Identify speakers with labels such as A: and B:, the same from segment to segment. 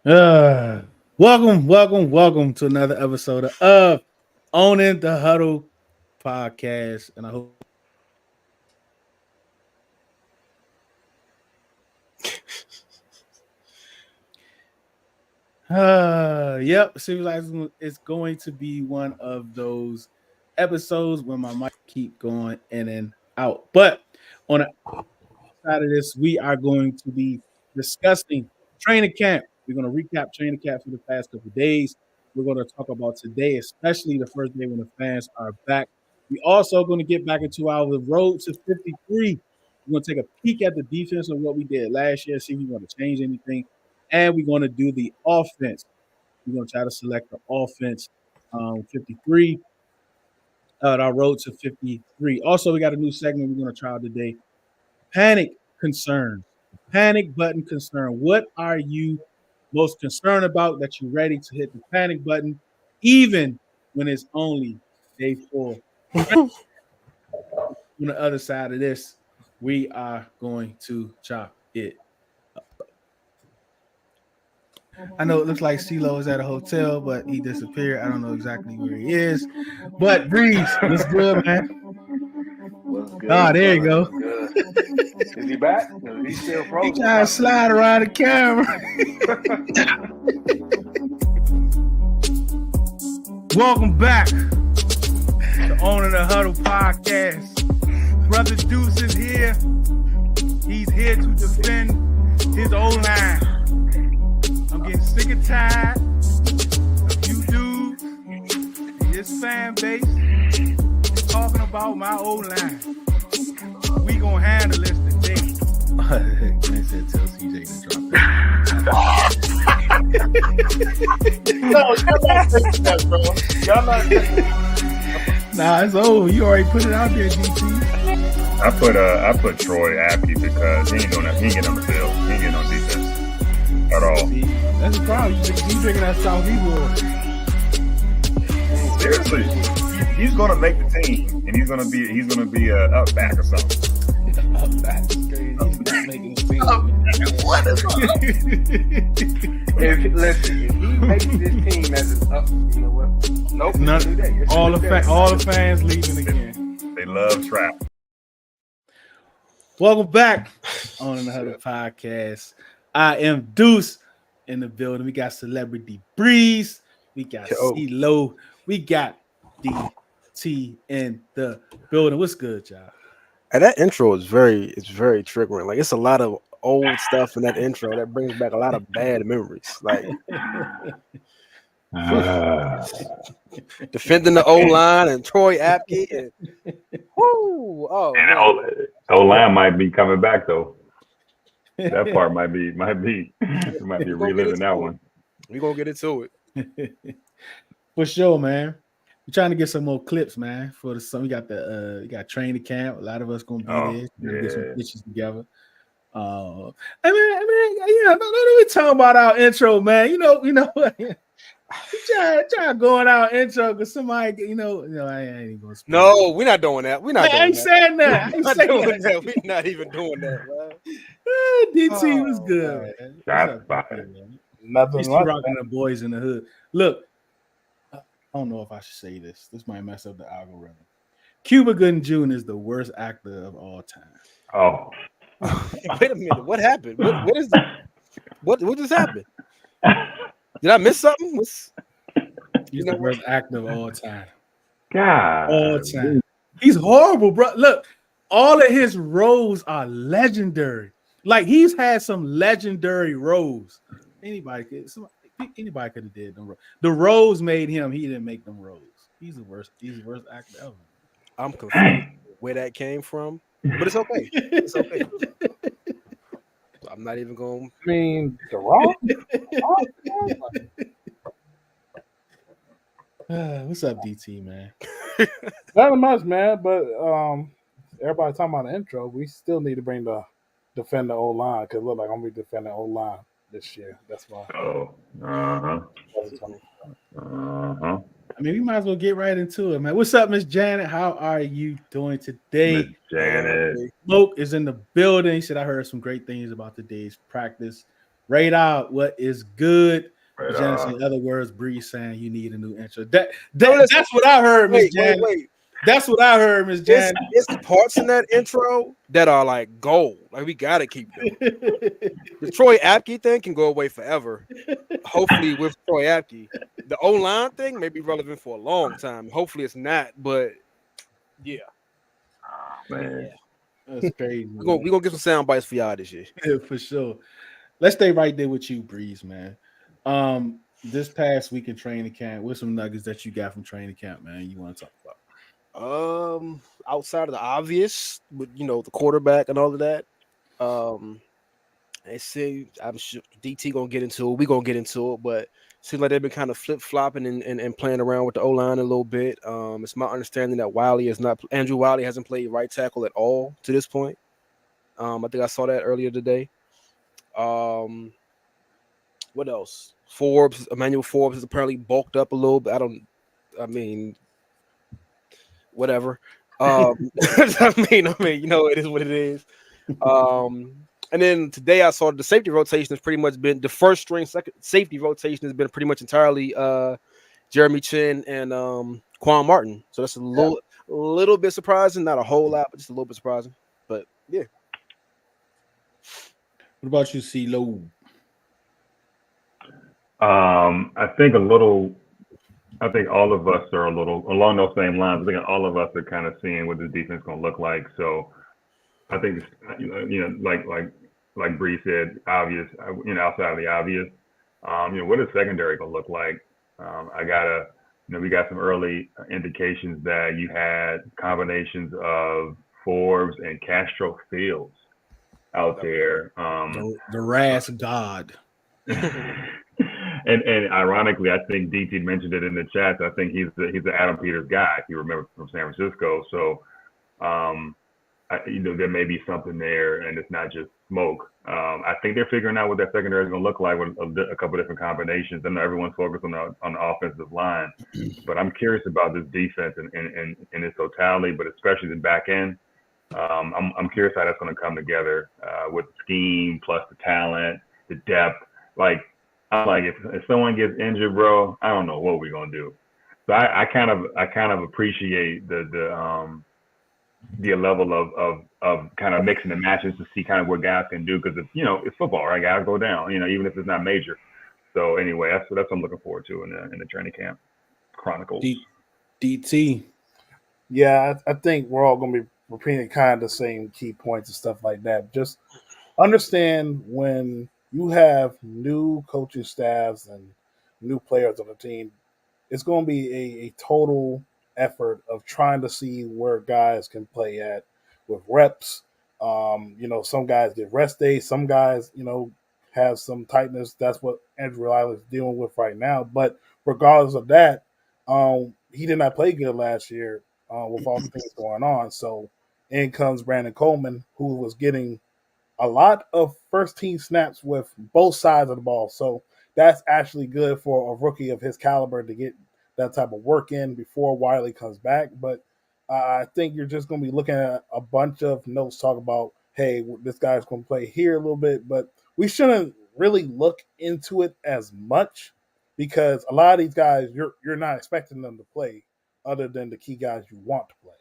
A: Uh, welcome to another episode of Owning the Huddle podcast. And I hope yep, seems like it's going to be one of those episodes when my mic keep going in and out. But on the side of this, we are going to be discussing training camp. We're going to recap training camp for the past couple of days. We're going to talk about today, especially the first day when the fans are back. We also going to get back into our road to 53. We're going to take a peek at the defense of what we did last year, see if we want to change anything, and we're going to do the offense. We're going to try to select the offense 53 our road to 53. Also, we got a new segment we're going to try out today. Panic concerns. Panic button concern. What are you most concerned about that you're ready to hit the panic button, even when it's only day 4? On the other side of this, we are going to chop it up. I know it looks like Ceelo is at a hotel, but he disappeared. I don't know exactly where he is. But Breeze, what's good, man?
B: What's good?
A: Oh, there you go.
B: Is he back? No, he's still
A: He
B: frozen.
A: trying to slide around the camera. Welcome back to Owning the Huddle podcast. Brother Deuce is here. He's here to defend his O-line. I'm getting sick and tired of you dudes and this fan base talking about my O-line. We gonna handle this today. I said tell CJ to drop it.
B: No, y'all not taking that, bro. Y'all not taking that.
A: Nah, it's over. You already put it out there, DT.
C: I put Troy Apke because he ain't doing that. He ain't getting on the field. He ain't getting on defense at all.
A: See, that's the problem. You drinking that South Evil.
C: Seriously, he's gonna make the team, and he's gonna be up back or something.
A: Up back is crazy. He's not making the team.
B: What is Listen, if he makes this team as an up, you know what? Nope.
A: All the fans leaving again.
C: They love trap.
A: Welcome back on another podcast. I am Deuce in the building. We got Celebrity Breeze. We got Ceelo. We got DT in the building. What's good, y'all?
D: And that intro is very triggering. Like, it's a lot of old stuff in that intro that brings back a lot of bad memories. Like defending the O-line and Troy Apke and
C: O-line might be coming back though. That part might be reliving that one.
D: We're gonna get into it.
A: For sure, man. We're trying to get some more clips, man. For the summer, we got training camp. A lot of us gonna be there. We're gonna get some pictures together. I mean, don't even talk about our intro, man. You know, try going our intro because somebody, I ain't gonna.
D: No, we're not doing that.
A: I ain't saying that.
D: We're not even doing that, man.
A: DT was good, man.
C: That's fine.
B: Nothing
A: He's
B: like
A: rocking the boys in the hood. Look, I don't know if I should say this. This might mess up the algorithm. Cuba Gooding Jr. is the worst actor of all time.
C: Oh.
D: Wait a minute. What happened? What is that? What just happened? Did I miss something?
A: He's the worst actor of all time.
C: God.
A: All time. He's horrible, bro. Look, all of his roles are legendary. Like, he's had some legendary roles. Anybody could have did them roles. The roles made him. He didn't make them roles. He's the worst actor ever.
D: I'm confused where that came from, but it's okay. It's okay. I'm not even going.
B: I mean, The Rock.
A: What's up, DT, man?
E: Not much, man. But everybody talking about the intro. We still need to defend the O line because look like I'm gonna be defending O line this year. That's why.
C: Oh.
A: I mean, we might as well get right into it, man. What's up, Miss Janet? How are you doing today?
C: Miss Janet.
A: Smoke is in the building. He said, I heard some great things about today's practice. Radar, what is good?
C: Right.
A: Janice, in other words, Bree saying you need a new intro.
D: No, listen,
A: That's what I heard, Miss
D: wait.
A: Jan. That's what I heard, Miss Jan.
D: It's parts in that intro that are like gold. Like we gotta keep them. The Troy Apke thing can go away forever. Hopefully, with Troy Apke, the O-line thing may be relevant for a long time. Hopefully, it's not. But yeah,
C: Man.
A: That's crazy.
D: we gonna get some sound bites for y'all this year.
A: For sure. Let's stay right there with you, Breeze, man. This past week in training camp, what's some nuggets that you got from training camp, man? You want to talk about?
D: Outside of the obvious, with the quarterback and all of that, I see. I'm sure DT gonna get into it. We gonna get into it, but it seems like they've been kind of flip flopping and playing around with the O line a little bit. It's my understanding that Andrew Wiley hasn't played right tackle at all to this point. I think I saw that earlier today. What else? Emmanuel Forbes is apparently bulked up a little bit. Whatever. I mean, it is what it is. And then today I saw the safety rotation has pretty much been the first string safety rotation has been pretty much entirely Jeremy Chin and Quan Martin. So that's a little bit surprising, not a whole lot, but just a little bit surprising. But yeah.
A: What about you, Ceelo?
C: I think all of us are a little along those same lines. I think all of us are kind of seeing what this defense is going to look like. So I think like Bree said, obvious. Outside of the obvious, what is secondary going to look like? We got some early indications that you had combinations of Forbes and Castro Fields out there.
A: The Ras God.
C: And ironically, I think DT mentioned it in the chat. I think he's the Adam Peters guy, if you remember, from San Francisco. So, there may be something there, and it's not just smoke. I think they're figuring out what that secondary is going to look like with a couple of different combinations. I know everyone's focused on the offensive line, but I'm curious about this defense and its totality, but especially the back end. I'm curious how that's going to come together with the scheme plus the talent, the depth. If someone gets injured, bro, I don't know what we're gonna do. So I kind of appreciate the level of kind of mixing the matches to see kind of what guys can do, because it's football, right? Guys go down, even if it's not major. So anyway, that's what I'm looking forward to in the training camp chronicles.
A: DT.
E: Yeah, I think we're all going to be repeating kind of the same key points and stuff like that. Just understand when you have new coaching staffs and new players on the team, it's going to be a total effort of trying to see where guys can play at with reps. Some guys get rest days. Some guys, have some tightness. That's what Andrew Wiley is dealing with right now. But regardless of that, he did not play good last year with all the things going on. So in comes Brandon Coleman, who was getting a lot of first team snaps with both sides of the ball. So that's actually good for a rookie of his caliber to get that type of work in before Wiley comes back. But I think you're just going to be looking at a bunch of notes talk about, hey, this guy's going to play here a little bit, but we shouldn't really look into it as much, because a lot of these guys, you're not expecting them to play other than the key guys you want to play.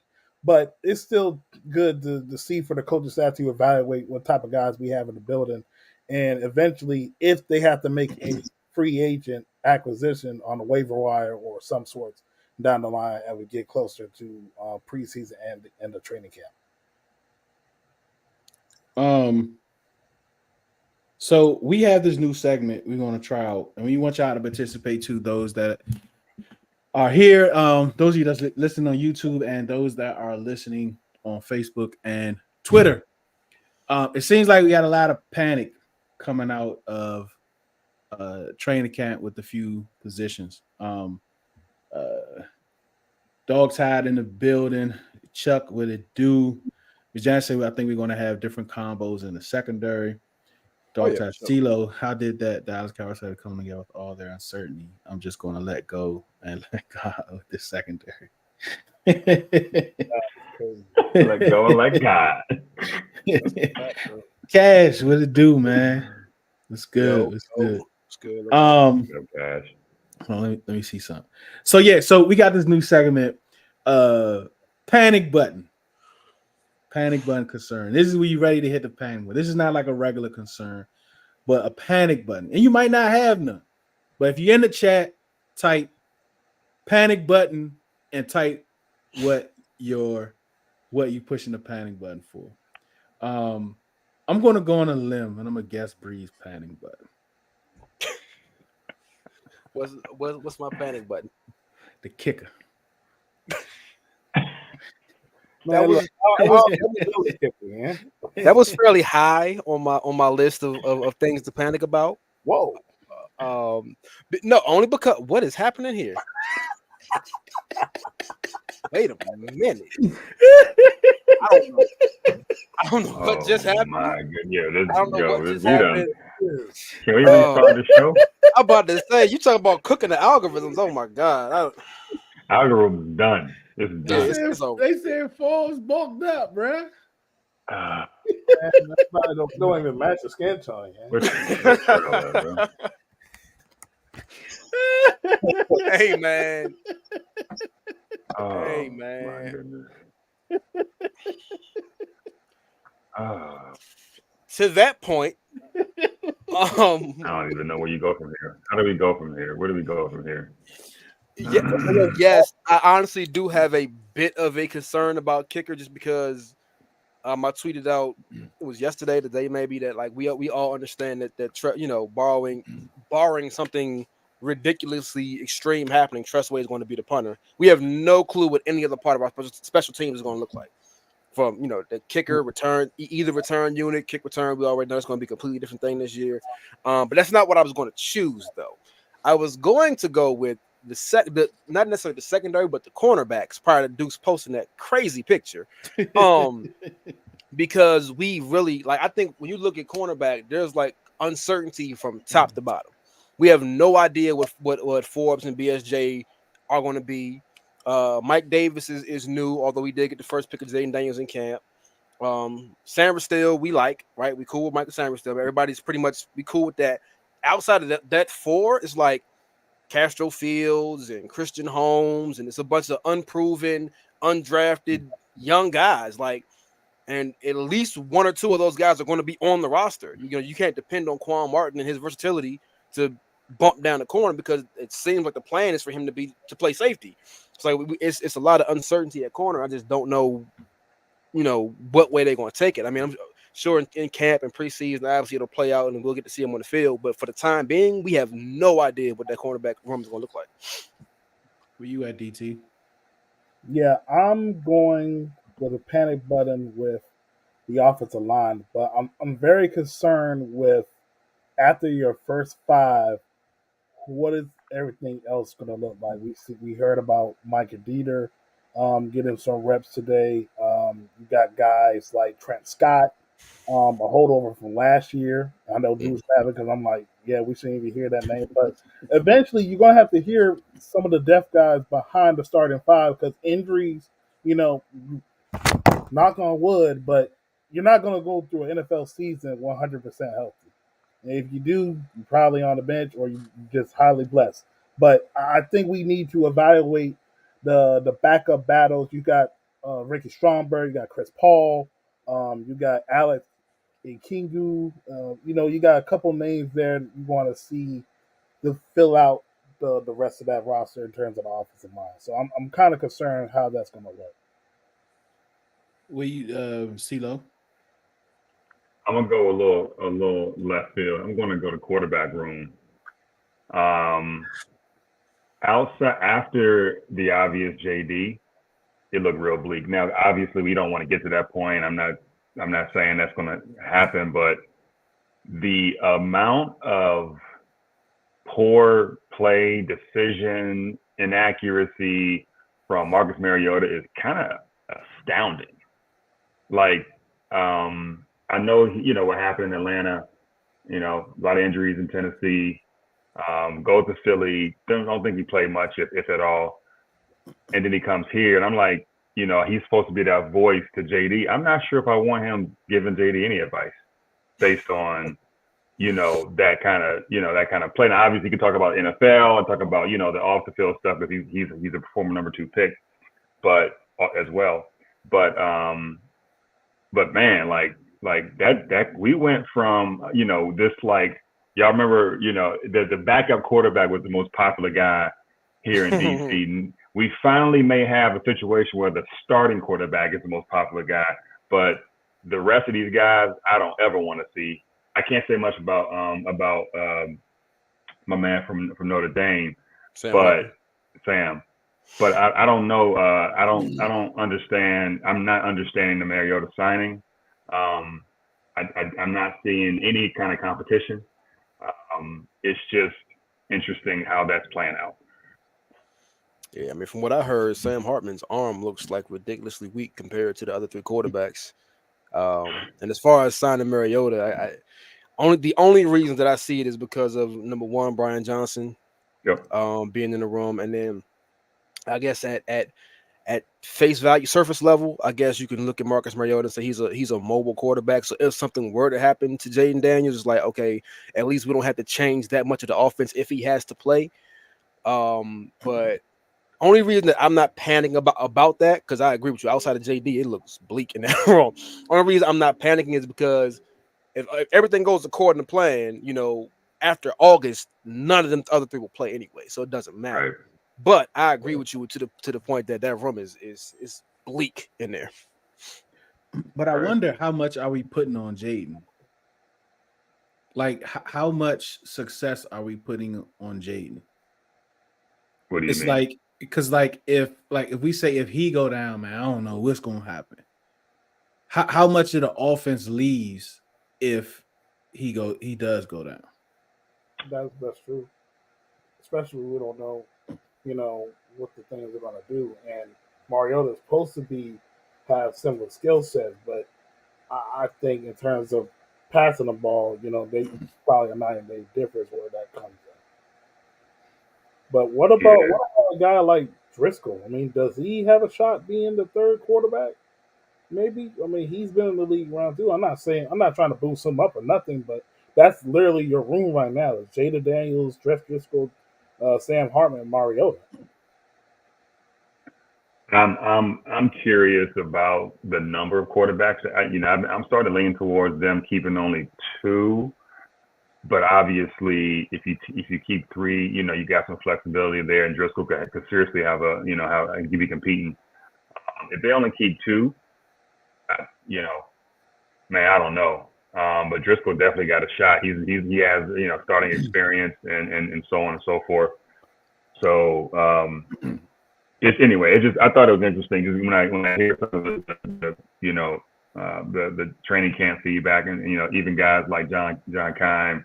E: But it's still good to see for the coaching staff to evaluate what type of guys we have in the building. And eventually, if they have to make a free agent acquisition on the waiver wire or some sorts down the line as we get closer to preseason and the training camp.
A: So we have this new segment we're going to try out, and we want y'all to participate too, those that are here, those of you that's listening on YouTube, and those that are listening on Facebook and Twitter. It seems like we got a lot of panic coming out of training camp with a few positions. Dog Tide in the building. Chuck, what it do? Jan said, I think we're going to have different combos in the secondary. Dog Tide, Ceelo, how did that Dallas Cowboys have come together with all their uncertainty? I'm just going to let go and let God with the secondary.
C: Let go and let God.
A: Cash, what it do, man? It's good. It's
D: Yo,
A: good.
D: it's good.
C: Oh gosh.
A: Hold on, let me see something. So yeah, so we got this new segment, panic button. Panic button concern. This is where you're ready to hit the panic button. This is not like a regular concern, but a panic button. And you might not have none. But if you're in the chat, type panic button and type what you pushing the panic button for. I'm gonna go on a limb and I'm gonna guess Bree's panic button.
D: What's my panic button?
A: The kicker.
D: That
E: Man,
D: was
E: look,
D: that was fairly high on my list of things to panic about.
E: Whoa.
D: But no, only because what is happening here? Wait a minute. I don't know what just happened.
C: My goodness. Yeah,
D: I don't know what just happened.
C: Can we restart the show?
D: I'm about to say, you talking about cooking the algorithms. Oh my God.
C: Algorithm's done. It's done.
D: It's over.
A: They said Falls bulked up, bruh.
E: Don't even match the skin tone.
D: Hey man.
C: Oh,
D: Hey man. To that point,
C: I don't even know where you go from here. How do we go from here? Where do we go from here?
D: Yes, I honestly do have a bit of a concern about kicker just because I tweeted out it was yesterday, the day maybe that like we all understand that barring something ridiculously extreme happening, Trustway is going to be the punter. We have no clue what any other part of our special teams is going to look like. From the kicker return, either return unit, kick return, we already know it's going to be a completely different thing this year. But that's not what I was going to choose though. I was going to go with not necessarily the secondary, but the cornerbacks prior to Deuce posting that crazy picture. Because we really I think when you look at cornerback, there's like uncertainty from top to bottom. We have no idea what Forbes and BSJ are going to be. Mike Davis is new, although we did get the first pick of Jaden Daniels in camp. Sammerstill, we like, right? We cool with Michael Sammerstill. Everybody's pretty much we cool with that. Outside of that four is like Castro Fields and Christian Holmes, and it's a bunch of unproven, undrafted young guys. And at least one or two of those guys are going to be on the roster. You can't depend on Quan Martin and his versatility to bump down the corner because it seems like the plan is for him to play safety. So it's a lot of uncertainty at corner. I just don't know, what way they're going to take it. I mean, I'm sure in camp and preseason, obviously it'll play out and we'll get to see him on the field. But for the time being, we have no idea what that cornerback room is going to look like.
A: Where you at, DT?
E: Yeah, I'm going with a panic button with the offensive line, but I'm very concerned with after your first five, what is everything else going to look like? We heard about Micah Dieter getting some reps today. You got guys like Trent Scott, a holdover from last year. I know Deuce have it because I'm like, yeah, we shouldn't even hear that name. But eventually you're going to have to hear some of the depth guys behind the starting five because injuries, knock on wood, but you're not going to go through an NFL season 100% healthy. And if you do, you're probably on the bench or you're just highly blessed. But I think we need to evaluate the backup battles. You got Ricky Stromberg, you got Chris Paul, you got Alex Kingu. You got a couple names there that you want to see to fill out the rest of that roster in terms of the offensive line. So I'm kind of concerned how that's going to work.
A: Where you, Ceelo?
C: I'm gonna go a little left field. I'm gonna go to quarterback room. Outside after the obvious JD, it looked real bleak. Now, obviously, we don't want to get to that point. I'm not saying that's gonna happen, but the amount of poor play, decision, inaccuracy from Marcus Mariota is kind of astounding. I know, what happened in Atlanta, a lot of injuries in Tennessee, goes to Philly. Don't think he played much, if at all. And then he comes here, and I'm like, he's supposed to be that voice to JD. I'm not sure if I want him giving JD any advice based on that kind of play. Now, obviously, you can talk about NFL and talk about the off the field stuff because he's a former number 2 pick, but as well. But man, like that we went from this, like, y'all remember the backup quarterback was the most popular guy here in DC. We finally may have a situation where the starting quarterback is the most popular guy, but the rest of these guys I don't ever want to see. I can't say much about my man from Notre Dame, Sam. But I don't know. I don't understand. I'm not understanding the Mariota signing. I'm not seeing any kind of competition. It's just interesting how that's playing out.
D: Yeah, I mean, from what I heard, Sam Hartman's arm looks like ridiculously weak compared to the other 3 quarterbacks. And as far as signing Mariota, the only reason that I see it is because of number 1, Brian Johnson, being in the room, and then I guess at face value, surface level, I guess you can look at Marcus Mariota and say he's a mobile quarterback. So if something were to happen to Jaden Daniels, it's like, okay, at least we don't have to change that much of the offense if he has to play. But only reason that I'm not panicking about that, because I agree with you, outside of JD, it looks bleak in that room. Only reason I'm not panicking is because if everything goes according to plan, after August, none of them other 3 will play anyway, so it doesn't matter. Right. But I agree with you to the point that room is bleak in there.
A: But I wonder how much are we putting on Jaden? Like, how much success are we putting on Jaden?
C: What do you mean?
A: It's like, because if we say if he go down, man, I don't know what's gonna happen. How much of the offense leaves if he does go down?
E: That's true. Especially we don't know, what the things are gonna do. And Mariota is supposed to have similar skill sets, but I think in terms of passing the ball, they probably a 9-day difference where that comes in. But what about a guy like Driscoll? I mean, does he have a shot being the 3rd quarterback? Maybe. I mean, he's been in the league round 2. I'm not trying to boost him up or nothing, but that's literally your room right now. It's Jada Daniels, Driscoll, Sam Hartman, and Mariota.
C: I'm curious about the number of quarterbacks. I'm starting to lean towards them keeping only 2. But obviously, if you keep 3, you got some flexibility there, and Driscoll could seriously have how he be competing. If they only keep 2, man, I don't know. But Driscoll definitely got a shot. He has starting experience and so on and so forth. So I thought it was interesting because when I hear some of the training camp feedback, and even guys like John Kime,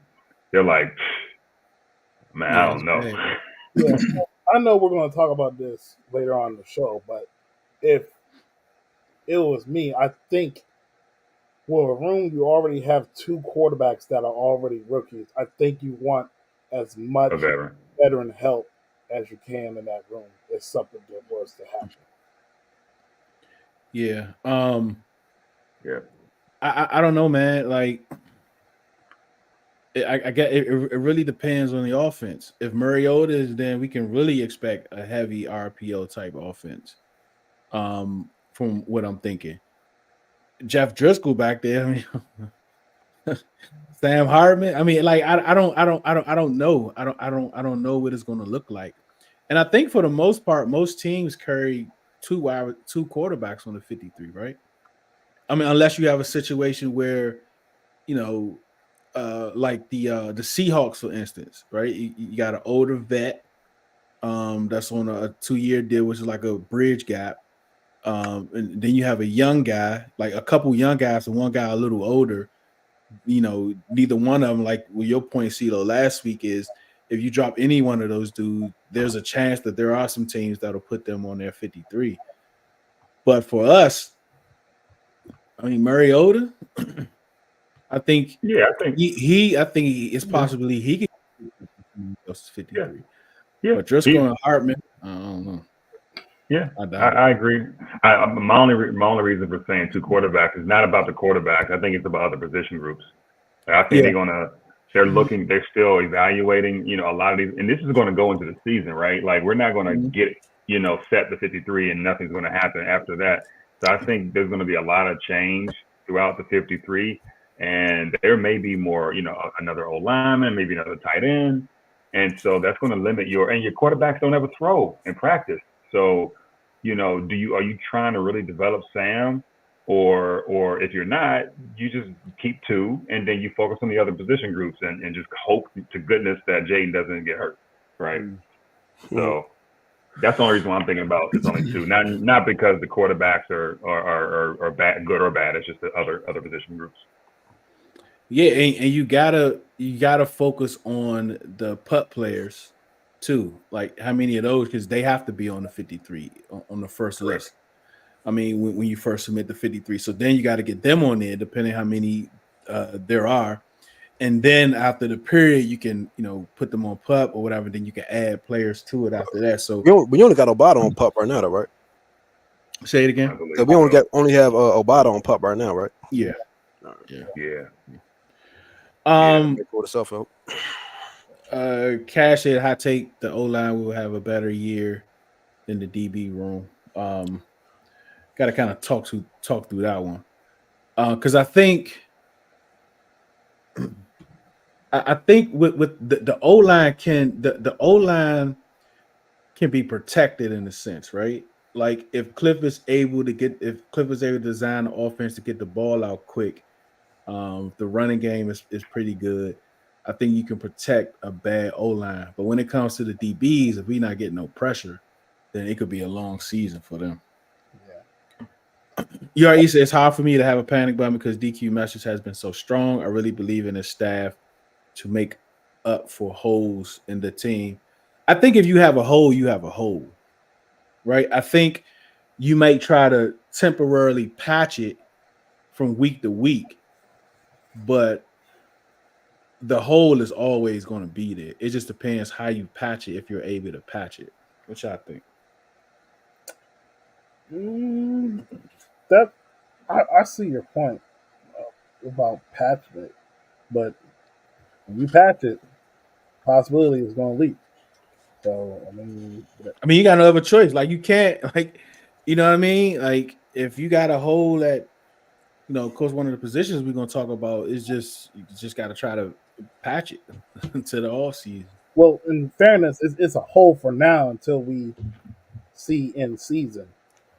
C: they're like, man, I don't know.
E: Yeah, I know we're going to talk about this later on in the show, but if it was me, I think, well, a room you already have 2 quarterbacks that are already rookies. I think you want as much veteran help as you can in that room if something was to happen.
A: Yeah.
C: Yeah.
A: I don't know, man. Like, I get it really depends on the offense. If Mariota is, then we can really expect a heavy RPO type offense. From what I'm thinking, Jeff Driscoll back there. I mean, Sam Hartman. I mean, like I don't know. I don't know what it's going to look like. And I think for the most part, most teams carry 2 quarterbacks on the 53, right? I mean, unless you have a situation where, like the Seahawks, for instance, right? You got an older vet that's on a 2-year deal, which is like a bridge gap. And then you have a young guy, like a couple young guys, and one guy a little older. Neither one of them, like with your point, Ceelo, last week, is if you drop any one of those dudes, there's a chance that there are some teams that'll put them on their 53. But for us, I mean, Mariota, I think it's possibly he can 53.
C: Yeah.
A: But Driscoll and Hartman, I don't know.
C: Yeah, I agree. My only reason for saying 2 quarterbacks is not about the quarterbacks. I think it's about other position groups. I think they're gonna They're looking, they're still evaluating, a lot of these, and this is going to go into the season, right? Like we're not going to get, set the 53 and nothing's going to happen after that. So I think there's going to be a lot of change throughout the 53, and there may be more, another old lineman, maybe another tight end, and so that's going to limit your quarterbacks don't ever throw in practice. So, are you trying to really develop Sam? Or if you're not, you just keep two, and then you focus on the other position groups and just hope to goodness that Jaden doesn't get hurt, right? So that's the only reason why I'm thinking about it's only two, not because the quarterbacks are bad, good or bad. It's just the other position groups.
A: Yeah, and you gotta focus on the putt players too. Like how many of those, because they have to be on the 53 on the first list. I mean, when you first submit the 53. So then you got to get them on there, depending how many there are. And then after the period, you can, put them on PUP or whatever. Then you can add players to it after that. So
D: we only got Obata on PUP right now, though, right?
A: Say it again.
D: Yeah, we only have Obata on PUP right now, right?
A: Yeah.
C: Yeah.
D: Pull itself out.
A: Cash it, hot take. The O-line will have a better year than the DB room. Got to kind of talk through that one, because I think with the O line the O line can be protected in a sense, right? Like if Cliff is able to design the offense to get the ball out quick, the running game is pretty good. I think you can protect a bad O line, but when it comes to the DBs, if we're not getting no pressure, then it could be a long season for them. You already said it's hard for me to have a panic button because DQ message has been so strong. I really believe in his staff to make up for holes in the team. I think if you have a hole, you have a hole, right? I think you might try to temporarily patch it from week to week, but the hole is always going to be there. It just depends how you patch it if you're able to patch it. What y'all think?
E: I see your point about patching it, but when you patch it, possibility is going to leak. So I mean,
A: you got no other choice. Like you can't, like, you know what I mean? Like if you got a hole that, of course, one of the positions we're going to talk about is you just got to try to patch it to the all season.
E: Well, in fairness, it's a hole for now until we see in season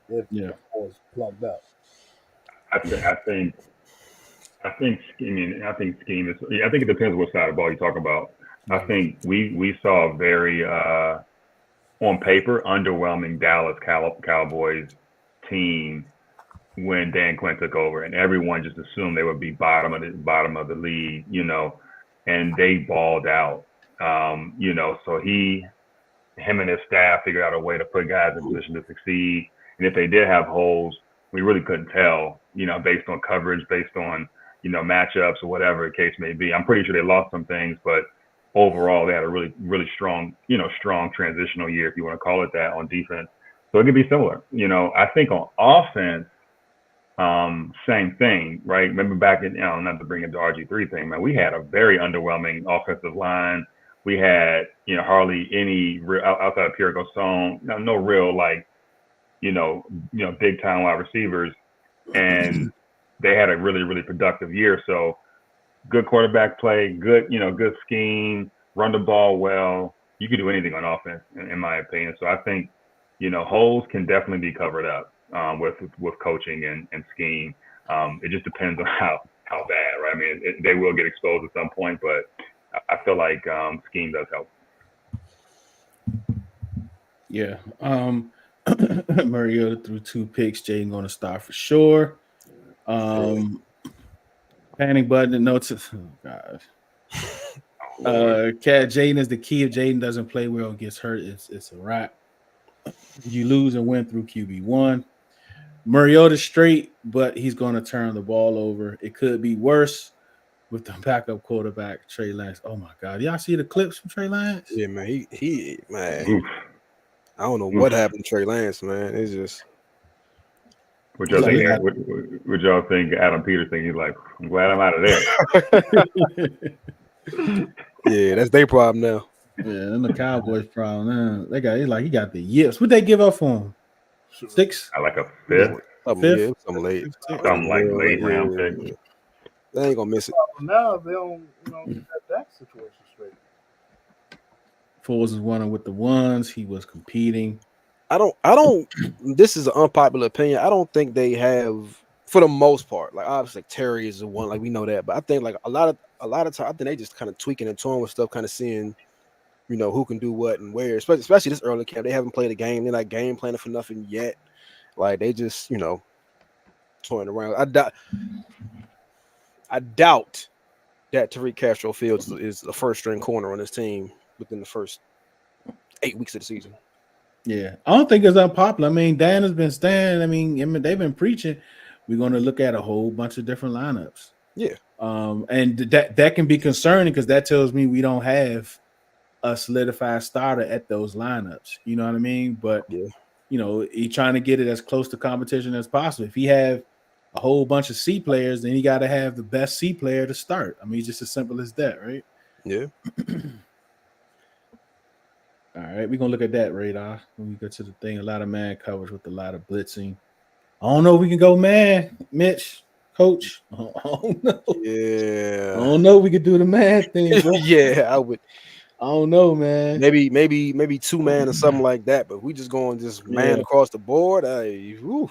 E: if the hole is plugged up.
C: I think scheme is. I think it depends what side of the ball you talk about. I think we saw a very on paper underwhelming Dallas Cowboys team when Dan Quinn took over, and everyone just assumed they would be bottom of the league, and they balled out. So him and his staff figured out a way to put guys in position to succeed. And if they did have holes, we really couldn't tell, based on coverage, based on, matchups or whatever the case may be. I'm pretty sure they lost some things, but overall they had a really, really strong, strong transitional year, if you want to call it that, on defense. So it could be similar. I think on offense, same thing, right? Remember back in, not to bring it to RG3 thing, man, we had a very underwhelming offensive line. We had, hardly any outside of Pierre Garçon, no real big time wide receivers, and they had a really, really productive year. So good quarterback play, good scheme, run the ball well. You can do anything on offense, in my opinion. So I think, holes can definitely be covered up with coaching and scheme. It just depends on how bad, right? I mean, they will get exposed at some point, but I feel like scheme does help.
A: Yeah. Mariota threw 2 picks. Jaden going to start for sure. Panic button and notes. Oh, God. Cat Jaden is the key. If Jaden doesn't play well and gets hurt, it's a wrap. You lose and win through QB1. Mariota straight, but he's going to turn the ball over. It could be worse with the backup quarterback, Trey Lance. Oh, my God. Y'all see the clips from Trey Lance?
D: Yeah, man. He man. I don't know what happened to Trey Lance, man. It's just.
C: What y'all think? Adam Peters think? He's like, I'm glad I'm out of there.
D: Yeah, that's their problem now.
A: Yeah, and the Cowboys problem. He got the yips. What they give up for him? 6,
C: I like a
D: Yeah,
C: fifth,
D: something late.
C: some like late
D: Yeah,
C: round pick.
D: yeah. They ain't gonna miss it.
E: Now they don't, get that situation straight.
A: Foles was running with the ones. He was competing.
D: I don't. This is an unpopular opinion. I don't think they have, for the most part. Like obviously, Terry is the one. Like we know that, but I think like a lot of time, I think they just kind of tweaking and toying with stuff, kind of seeing, who can do what and where. Especially this early camp, they haven't played a game. They're not game planning for nothing yet. Like they just, toying around. I doubt that Tariq Castro Fields is a first string corner on this team within the first 8 weeks of the season.
A: Yeah, I don't think it's unpopular. I mean, Dan has been saying. I mean, they've been preaching. We're going to look at a whole bunch of different lineups.
D: Yeah.
A: And that can be concerning because that tells me we don't have a solidified starter at those lineups. You know what I mean? But
D: yeah,
A: he's trying to get it as close to competition as possible. If he have a whole bunch of C players, then he got to have the best C player to start. I mean, it's just as simple as that, right?
D: Yeah.
A: All right, we're gonna look at that radar when we go to the thing. A lot of man coverage with a lot of blitzing. I don't know if we can go man, Mitch, coach. I don't know.
D: Yeah.
A: I don't know if we could do the man thing, bro.
D: Yeah, I would.
A: I don't know, man.
D: Maybe 2-man or something like that, but we just going man across the board. Whew.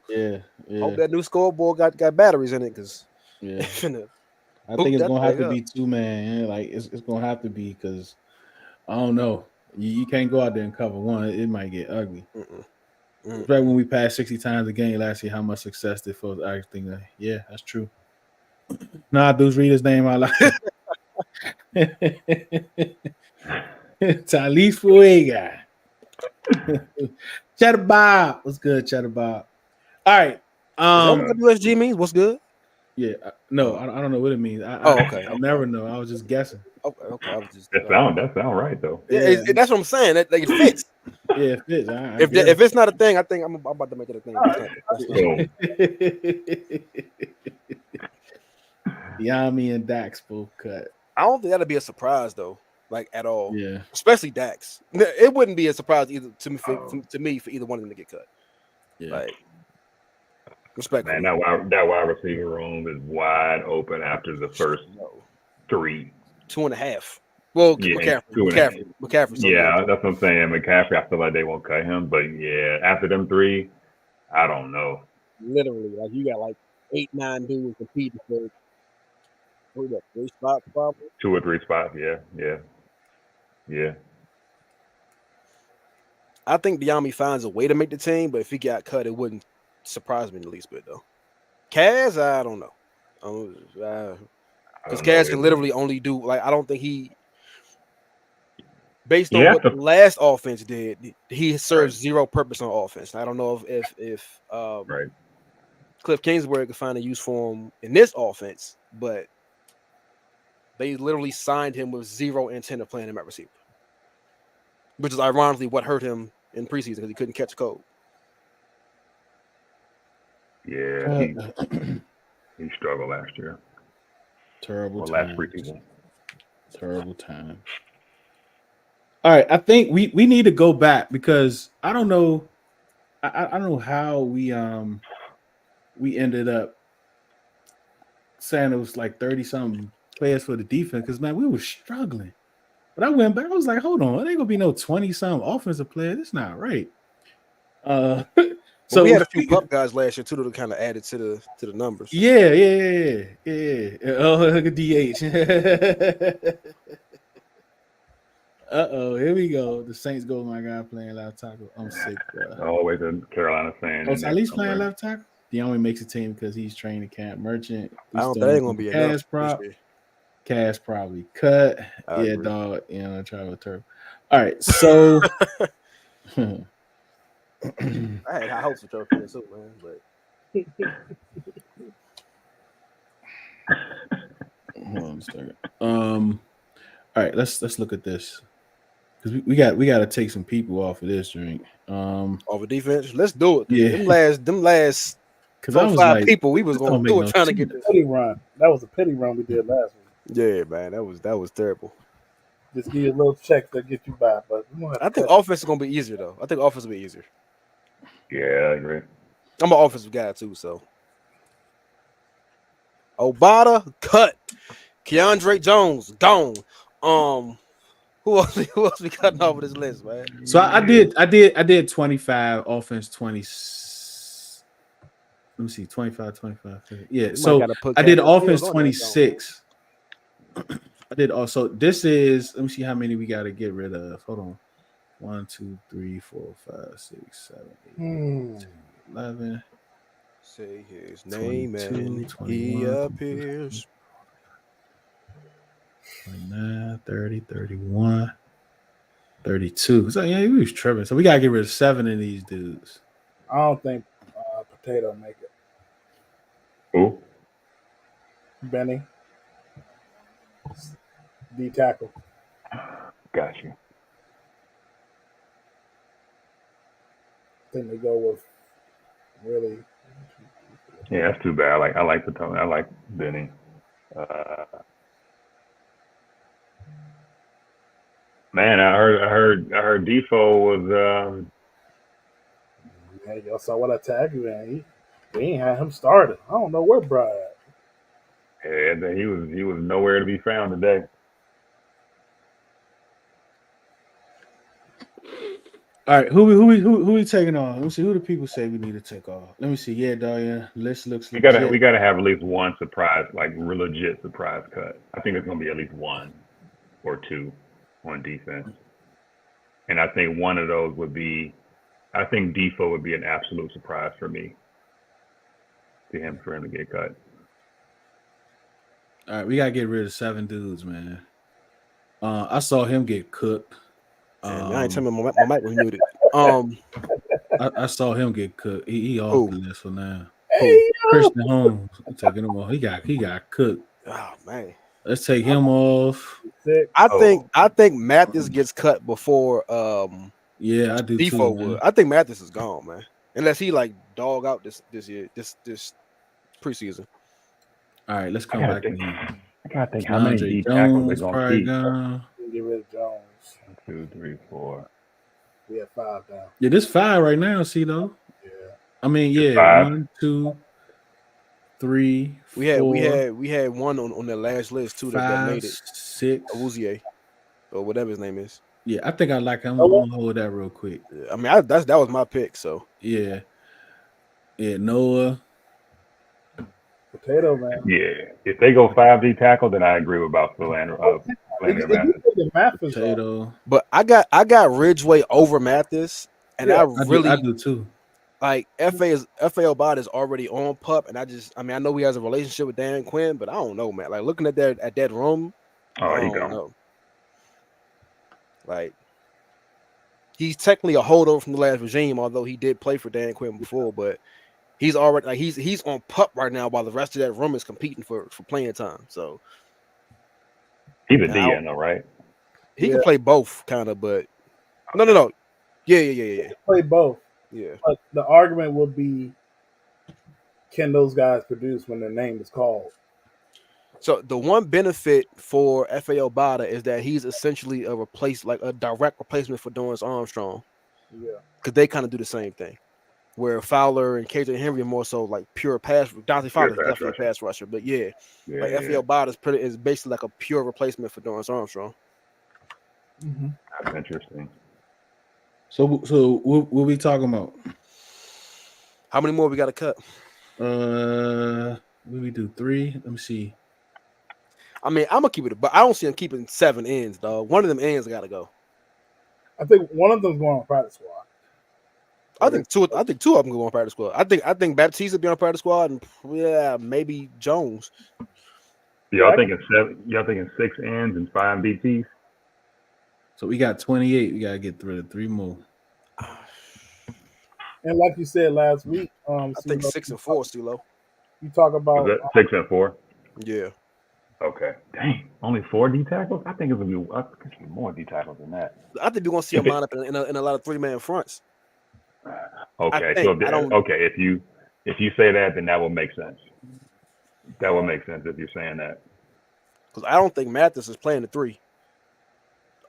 A: Yeah.
D: Hope that new scoreboard got batteries in it, because
A: I think it's gonna have to be 2-man. Yeah? Like it's gonna have to be because I don't know. You can't go out there and cover one. It might get ugly. Right when we passed 60 times a game last year, how much success did folks actually think? Yeah, that's true. Nah, Deuce, read his name out loud. Talise Fuega. Cheddar Bob. What's good, Cheddar Bob? All right.
D: Is that what WSG means? What's good?
A: Yeah. No, I don't know what it means.
D: Okay.
A: I'll never know. I was just guessing.
D: Okay. I was just.
C: That sound right though.
D: Yeah, that's what I'm saying. That it fits.
A: Yeah, it fits.
D: If it's not a thing, I think I'm about to make it a thing.
A: Yami and Dax both cut.
D: I don't think that'd be a surprise though, like at all.
A: Yeah,
D: especially Dax. It wouldn't be a surprise either to me for either one of them to get cut.
A: Yeah,
D: like respect.
C: Man, that wide receiver room is wide open after the first 3.
D: 2.5. Well,
C: yeah,
D: McCaffrey.
C: Yeah, that's what I'm saying. McCaffrey, I feel like they won't cut him, but yeah, after them 3, I don't know.
D: Literally, like you got like 8-9 dudes competing for 3 spots, probably
C: 2 or 3 spots. Yeah.
D: I think Diami finds a way to make the team, but if he got cut, it wouldn't surprise me the least bit though. Kaz, I don't know. Because Kaz can literally only do I don't think he, based on what the last offense did, he serves zero purpose on offense. I don't know if Cliff Kingsbury could find a use for him in this offense, but they literally signed him with zero intent of playing him at receiver, which is ironically what hurt him in preseason because he couldn't catch a cold.
C: Yeah, he struggled last year.
A: Terrible time.
C: Last preseason.
A: Terrible time. All right, I think we need to go back because I don't know. I don't know how we ended up saying it was like 30-something players for the defense because man, we were struggling. But I went back, I was like, hold on, there ain't gonna be no 20-something offensive player. That's not right.
D: So we had a few pup guys last year too that kind of added to the numbers.
A: Yeah. Oh, DH. Here we go. The Saints go, my guy playing left tackle. I'm sick, bro.
C: Always a Carolina fan.
A: Oh, so at least playing left tackle. He only makes a team because he's training camp. Merchant.
D: I don't think gonna be
A: Cash prop. Cash probably cut. Yeah, dog. Travel turf. All right, so
D: I had high hopes for Turkey too, man. But
A: hold on a second. All right, let's look at this because we got to take some people off of this drink.
D: Off of defense, let's do it.
A: Yeah,
D: them last
A: because I was
D: 5
A: like,
D: people we was going to do it trying to get this
E: pity run. That was a pity run we did last week.
D: Yeah, man, that was terrible.
E: Just give you a little check to get you by. But
D: I think offense is gonna be easier though. I think offense will be easier.
C: Yeah, I agree.
D: I'm an offensive guy too, so Obata cut. Keandre Jones gone. Who else? Who else we cutting off of this list, man?
A: So I did 25 offense 20. Let me see 25, 25. 50. Yeah.
D: We might
A: So
D: gotta put
A: I did
D: Cameron
A: offense
D: Fields on that, don't
A: 26. I did also. This is. Let me see how many we got to get rid of. Hold on. 1, 2, 3, 4, 5, 6, 7, 8, 9, 10, 11.
D: Say his name
A: 22,
D: and
A: 21,
D: he
A: 22,
D: appears.
A: 29, 30, 31, 32. So yeah, we was tripping. So we gotta get rid of 7 of these dudes.
E: I don't think Potato make it.
C: Who?
E: Benny, D tackle.
C: Got you.
E: I think they go with really.
C: Yeah, that's too bad. I like the tone. I like Benny. Man, I heard Defoe was
E: Yeah, y'all saw what I tagged you in. He ain't had him started. I don't know where Brian at.
C: yeah, he was nowhere to be found today.
A: All right, who we taking on? Let me see who the people say we need to take off. Let me see. Yeah, Darian. List looks
C: We
A: legit.
C: gotta have at least one surprise, like real legit surprise cut. I think it's gonna be at least one or two on defense. And I think one of those would be I think Defoe would be an absolute surprise for me. For him to get cut.
A: All right, we gotta get rid of 7 dudes, man. I saw him get cooked.
D: I ain't telling me my mic was muted.
A: I saw him get cooked. He off
D: Who?
A: the list for now.
E: Hey,
A: Christian Holmes. I'm taking him off. He got cooked.
D: Oh man.
A: Let's take him off.
D: I think Mathis gets cut before
A: Yeah, I do
D: Defoe
A: too. Man.
D: would. I think Mathis is gone, man. Unless he like dog out this year, this preseason.
A: All right, let's come back to him.
C: I gotta think how many
A: DeAndre
C: D tackles they're
A: Jones
C: gonna
A: probably
C: keep.
A: gone.
E: get rid of Jones.
C: 1, 2, 3, 4.
E: We have 5 now.
A: Yeah, this 5 right now, Ceelo.
E: Yeah.
A: I mean, yeah,
C: 5.
A: 1, 2, 3, 4.
D: We had one on the last list too
A: 5,
D: that made it.
A: 6.
D: Awuzie, or whatever his name is.
A: Yeah, I think I like him. I'm gonna hold that real quick.
D: Yeah, I mean, that was my pick. So
A: yeah, Noah.
E: Potato, man.
C: Yeah. If they go 5 D tackle, then I agree with about Philander Mathis.
A: Potato.
D: But I got Ridgeway over Mathis, and
E: Yeah,
A: I do too.
D: like FA Obata is already on pup, and I know he has a relationship with Dan Quinn, but I don't know, man. Like looking at that room,
C: Oh,
D: I
C: he
D: don't
C: gone.
D: know. Like he's technically a holdover from the last regime, although he did play for Dan Quinn before, but he's already like he's on pup right now while the rest of that room is competing for playing time. So
C: He's a DN, though, right?
D: he can play both, kind of, but no. Yeah.
E: Play both.
D: Yeah.
E: But the argument would be, can those guys produce when their name is called?
D: So the one benefit for FA Obata is that he's essentially a direct replacement for Dorrance Armstrong.
E: Yeah.
D: Because they kind of do the same thing. Where Fowler and KJ Henry are more so like pure pass. Dante Fowler is definitely a pass rusher, but FA Obata is basically like a pure replacement for Dorrance Armstrong.
E: Mm-hmm.
C: That's interesting.
A: So what we talking about?
D: How many more we got to cut?
A: What we do 3? Let me see.
D: I mean, I'm gonna keep it, but I don't see him keeping 7 ends, dog. One of them ends got to go.
E: I think one of them's going on practice squad.
D: I think two of them go on practice squad. I think Baptiste will be on practice squad, and maybe Jones.
C: Y'all thinking 7? Y'all thinking 6 ends and 5 DTs?
A: So we got 28. We gotta get rid of 3 more.
E: And like you said last week,
D: I think 6 and 4, Ceelo.
E: You talk about
C: 6 and 4.
D: Yeah.
C: Okay. Dang. Only 4 D tackles? I think it's gonna be more D tackles than that.
D: I think we're gonna see a lineup in a lot of 3-man fronts.
C: Okay. If you say that, then that will make sense. That will make sense if you're saying that.
D: Because I don't think Mathis is playing the 3.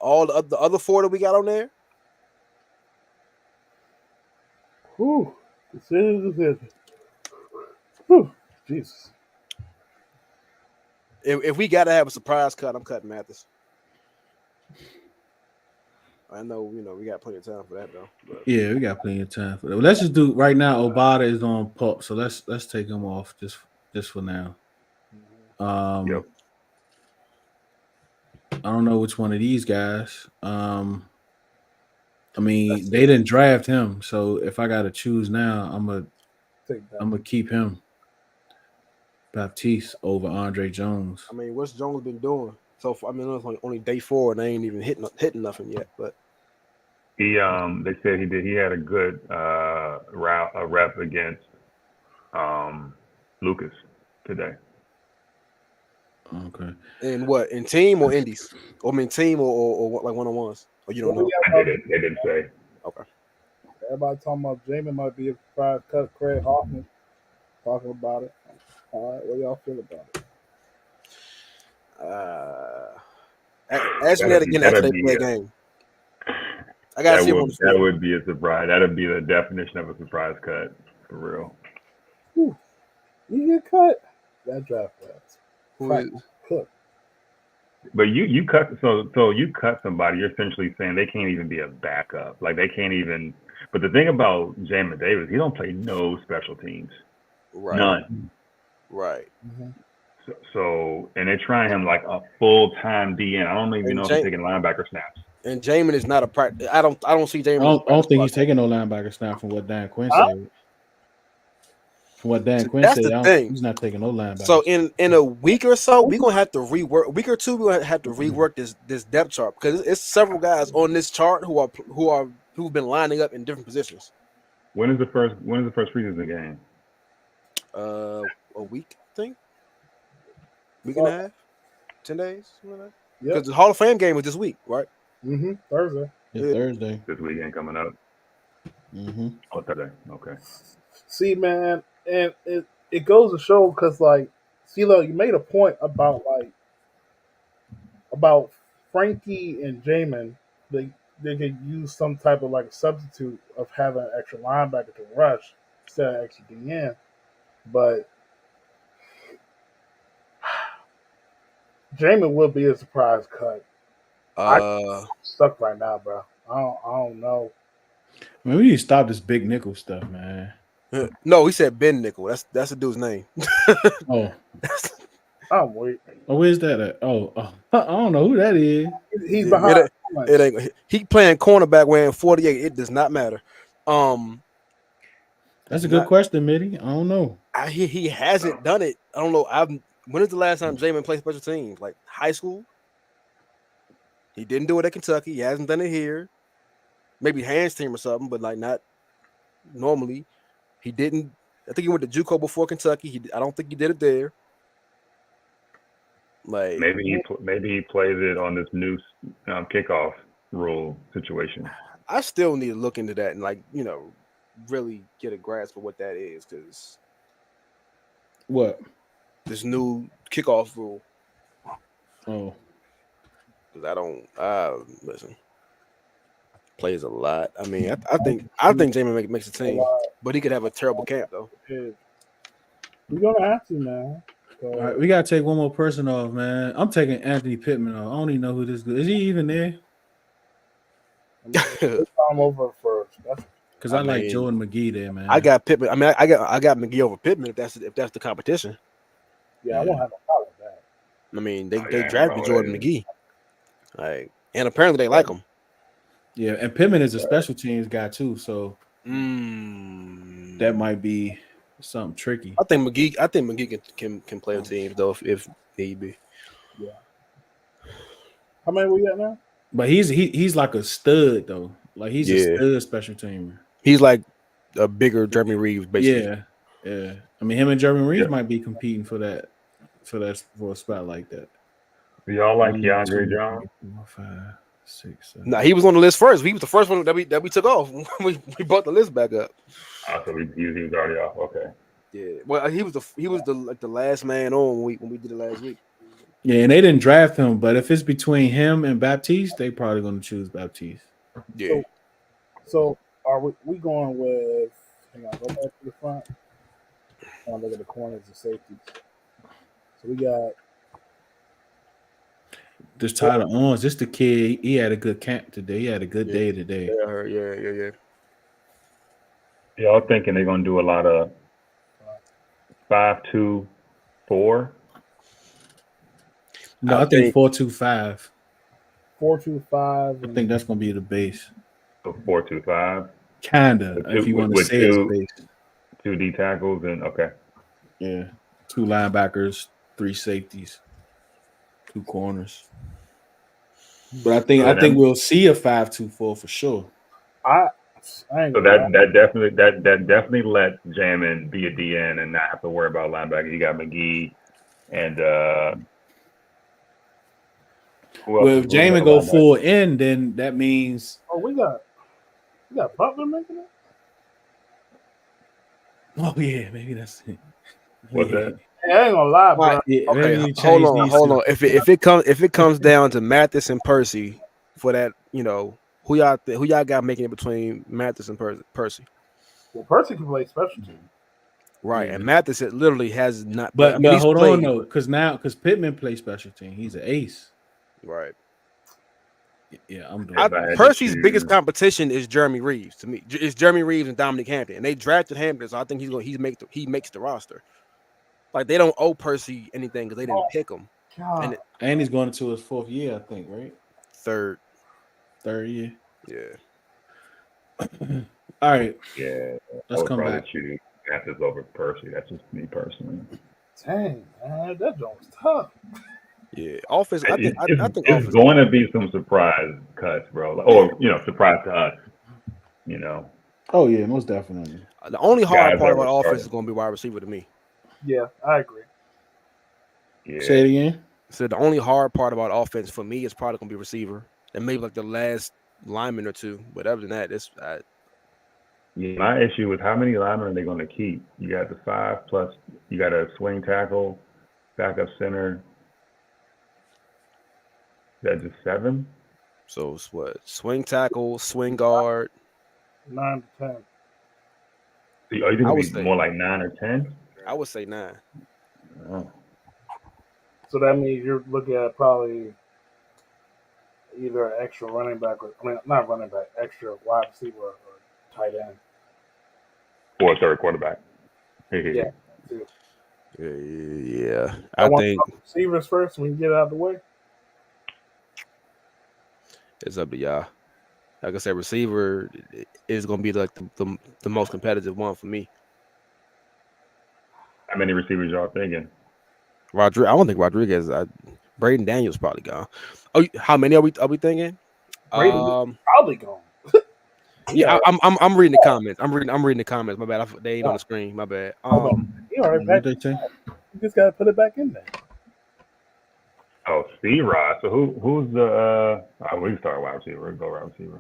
D: All the other 4 that we got on there.
E: Whew. Decision. Whew. Jesus.
D: If we got to have a surprise cut, I'm cutting Mathis. I know, we got plenty of time for that though. But.
A: Yeah, we got plenty of time for that. Let's just do right now. Obata is on PUP, so let's take him off just for now.
C: Yep.
A: I don't know which one of these guys. I mean, they didn't draft him, so if I got to choose now, I'm gonna keep him. Baptiste over Andre Jones.
D: I mean, what's Jones been doing? So I mean, it's only day 4, and they ain't even hitting nothing yet. But
C: He they said he did. He had a good rep against Lucas today.
A: Okay.
D: And what, in team or indies? Or I mean, team or what, like one-on-ones? Or you don't know?
C: They didn't say.
D: Okay.
E: Everybody talking about Jamin might be a surprise cut. Craig Hoffman talking about it. All right, what y'all feel about it?
D: Ask me that again after they play a game. I gotta see him.
C: That would be a surprise. That'd be the definition of a surprise cut for real.
E: Whew. You get cut. That draft class. Cook.
C: But you cut so you cut somebody. You're essentially saying they can't even be a backup. Like they can't even. But the thing about Jamin Davis, he don't play no special teams.
D: Right.
C: None.
D: Right.
E: Mm-hmm.
C: So and they're trying him like a full-time DN. I don't even know if he's taking linebacker snaps.
D: And Jamin is not a practice. I don't see Jamin.
A: I don't think he's taking no linebacker snap from what Dan Quinn said. From what Dan Quinn said, he's not taking no linebacker.
D: So in a week or so, we're gonna have to rework. A week or two, we're gonna have to rework this depth chart because it's several guys on this chart who've been lining up in different positions.
C: When is the first preseason game?
D: A week, I think. Week and a half, 10 days, something like that.
E: Because
D: the Hall of Fame game was this week, right?
E: Mm-hmm. Thursday.
A: Yeah, Thursday.
C: This weekend coming up.
A: Mm-hmm.
C: Oh, Thursday. Okay.
E: See, man, and it goes to show because, like, Ceelo, you made a point about Frankie and Jamin. They could use some type of like substitute of having an extra linebacker to rush instead of extra DN, but Jamin will be a surprise cut. I'm stuck right now, bro. I don't know.
A: Man, we need to stop this big nickel stuff, man.
D: No, he said Ben Nickel. That's the dude's name.
A: Oh.
E: I'm waiting.
A: Oh, where's that at? Oh, I don't know who that is.
E: He's behind.
D: It ain't. He playing cornerback wearing 48. It does not matter.
A: That's a good question, Mitty. I don't know.
D: He hasn't done it. I don't know. When is the last time Jamin played special teams? Like high school? He didn't do it at Kentucky. He hasn't done it here. Maybe hands team or something, but like not normally. He didn't. I think he went to JUCO before Kentucky. I don't think he did it there. Like
C: maybe he plays it on this new kickoff rule situation.
D: I still need to look into that and really get a grasp of what that is, because
A: what
D: this new kickoff rule.
A: Oh,
D: because I don't listen. Plays a lot. I mean, I think Jamin makes a team, but he could have a terrible camp though.
E: We're gonna have to, man. So,
A: all right, we gotta take one more person off, man. I'm taking Anthony Pittman off. I don't even know who this is. He even there?
E: I'm over first.
A: Because I like Jordan McGee there, man.
D: I got Pittman. I mean, I got McGee over Pittman if that's the competition.
E: Yeah, I won't have a problem with that.
D: I mean, they drafted Jordan McGee, and apparently they like him.
A: Yeah, and Pittman is a special teams guy too, so that might be something tricky.
D: I think McGee can play a team though if need be.
E: Yeah. How many we got now?
A: But he's like a stud though. Like he's a stud special teamer.
D: He's like a bigger Jeremy Reeves, basically.
A: Yeah. I mean, him and Jeremy Reeves might be competing for a spot like that.
C: Do y'all like Keandre Jones?
A: 4, 5, 6, 7.
D: Nah, he was on the list first. He was the first one that we took off. we brought the list back up.
C: So he was already off. Okay.
D: Yeah. Well, he was the last man on when we did it last week.
A: Yeah, and they didn't draft him, but if it's between him and Baptiste, they probably going to choose Baptiste.
D: Yeah.
E: So are we going with? Hang on, go back to the front. Look at the corners and safeties. So we got
A: This Tyler Owens, just the kid. He had a good camp today. He had a good day today.
D: Yeah.
C: Y'all thinking they're gonna do a lot of 5-2-4?
A: No, I think 4-2-5.
E: 4-2-5.
A: I think that's going to be the base.
C: So 4-2-5.
A: Kinda, if you want to say it's base.
C: 2 D tackles and okay.
A: Yeah, 2 linebackers, 3 safeties, 2 corners. But I think we'll see a 5-2-4 for sure.
C: So that definitely lets Jamin be a DN and not have to worry about linebacker. You got McGee and
A: well, if Jamin go full in, then that means
E: we got Butler making it.
A: Oh yeah, maybe that's it.
C: What's that?
E: Yeah, I ain't gonna lie, bro.
A: Yeah,
D: Okay, hold on. If it comes down to Mathis and Percy for that, who y'all got making it between Mathis and Percy?
E: Well, Percy can play special teams.
D: Right, and Mathis it literally has not.
A: But hold on though, because Pittman plays special team, he's an ace.
D: Right.
A: Yeah, I'm doing.
D: Percy's biggest competition is Jeremy Reeves to me. It's Jeremy Reeves and Dominic Hampton, and they drafted Hampton, so I think he makes the roster. Like they don't owe Percy anything because they didn't pick him.
A: And he's going into his 4th year, I think, right?
D: Third
A: year.
D: Yeah.
A: All right.
C: Yeah.
A: Let's come back.
C: Choose Mathis over Percy. That's just me personally.
E: Dang, man, that joint's tough.
D: Yeah, offense. I think
C: it's going to be some surprise cuts, bro. Or surprise to us.
A: Oh yeah, most definitely.
D: The only hard part about offense is going to be wide receiver to me.
E: Yeah, I agree.
C: Yeah.
A: Say it again.
D: So the only hard part about offense for me is probably going to be receiver, and maybe like the last lineman or two. But other than that,
C: my issue is how many linemen are they going to keep? You got the 5 plus. You got a swing tackle, backup center. That's just 7.
D: So it's what? Swing tackle, swing guard.
E: 9 to 10.
C: So are you going to be more like 9 or 10?
D: I would say 9.
C: Oh.
E: So that means you're looking at probably either an extra running back not running back, extra wide receiver or tight end.
C: Or a third quarterback.
E: Yeah.
D: Yeah.
E: I think receivers first. We can get it out of the way.
D: It's up to y'all. Like I said, receiver is going to be like the most competitive one for me.
C: How many receivers y'all thinking?
D: I don't think Rodriguez. Braden Daniels probably gone. Oh, how many are we thinking?
E: Probably gone.
D: Yeah, I'm reading the comments. I'm reading the comments. My bad. They ain't on the screen. My bad.
E: You just gotta put it back in there.
C: Oh, C-Rod. So who's the? We can start wide receiver. Go wide receiver.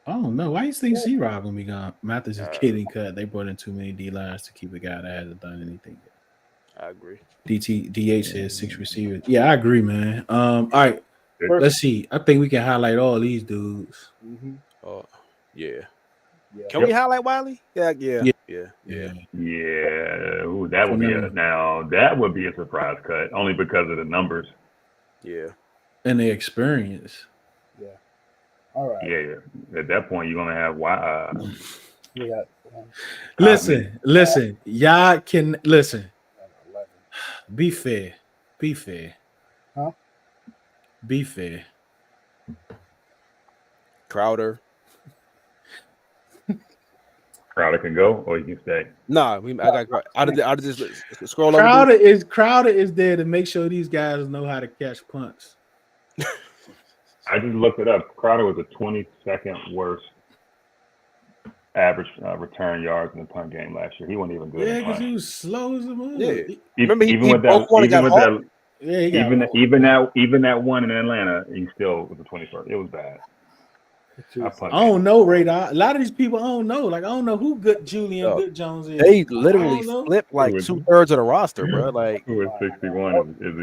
A: I don't know. Why you think C-Rod gonna be gone? Mathis is getting cut. They brought in too many D lines to keep a guy that hasn't done anything yet.
D: I agree.
A: DH has 6 receivers. Yeah, I agree, man. All right. Let's see. I think we can highlight all these dudes.
E: Mm-hmm.
D: Oh, yeah. Can we highlight Wiley? Yeah.
C: Ooh, that would be a surprise cut only because of the numbers.
D: Yeah.
A: And the experience.
E: Yeah. All right.
C: Yeah. At that point, you're gonna have
A: Listen. Y'all can listen. Be fair.
E: Huh?
A: Be fair.
D: Crowder
C: can go, or you can stay.
D: Nah, I just scroll
A: Crowder
D: over.
A: Crowder is there to make sure these guys know how to catch punts.
C: I just looked it up. Crowder was the 22nd worst average return yards in the punt game last year. He wasn't even good.
A: Yeah, because he was slow as a move.
D: Yeah.
C: Remember, even that one in Atlanta, he still was the 21st. It was bad.
A: I don't know, Radar. A lot of these people I don't know. Like I don't know who good Julian Good Jones is.
D: They literally flipped like 2/3 of the roster, bro. Like
C: who is 61 is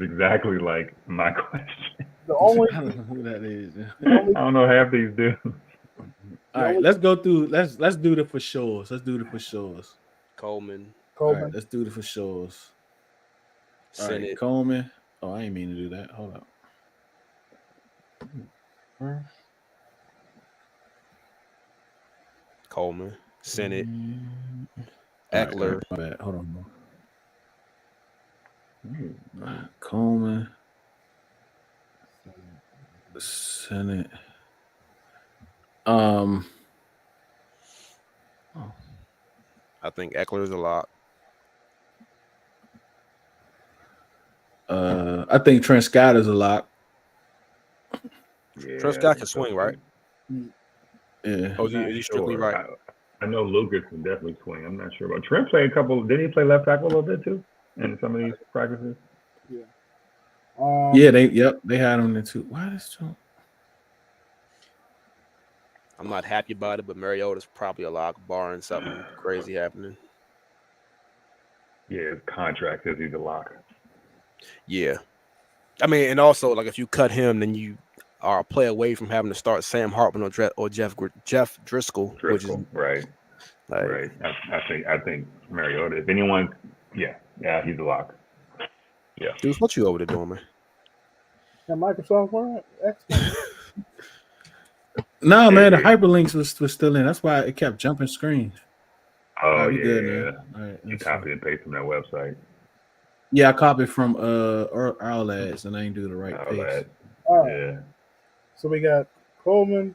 C: exactly like my question.
E: The only
A: I don't know who that is.
C: I don't know half these dudes.
A: All right, let's go through. Let's do the for sures. Let's do the for sures.
D: Coleman.
A: All right, let's do the for sures. All right,
D: Senate.
A: Coleman. Oh, I ain't mean to do that. Hold up.
D: Coleman. Senate. Eckler.
A: Right, my bad. Hold on. Coleman. Senate.
D: I think Eckler is a lot.
A: I think Trent Scott is a lock.
C: Yeah,
D: Trent Scott can swing, right?
A: Yeah.
D: Oh, is he strictly right?
C: I know Lucas can definitely swing. I'm not sure about Trent. Played a couple. Did he play left tackle a little bit too in some of these practices?
E: Yeah.
A: Yeah. They had him there too. Why is Trump?
D: I'm not happy about it, but Mariota's probably a lock, barring something crazy happening.
C: Yeah, his contract says he's a lock.
D: Yeah. I mean, and also, like, if you cut him, then you are a play away from having to start Sam Hartman or Jeff Driscoll, which is
C: right.
D: Like,
C: right. I think Mariota. If anyone, yeah, he's a lock. Yeah.
D: Deuce, what you over there doing, man?
E: And Microsoft Word?
A: No, man, the hyperlinks was still in. That's why it kept jumping screens.
C: Oh,
A: right,
C: yeah.
A: Good, man. All right,
C: you copy and paste from that website.
A: Yeah, I copied from our ads and I didn't do the right paste.
E: All right.
C: Yeah.
E: So we got Coleman.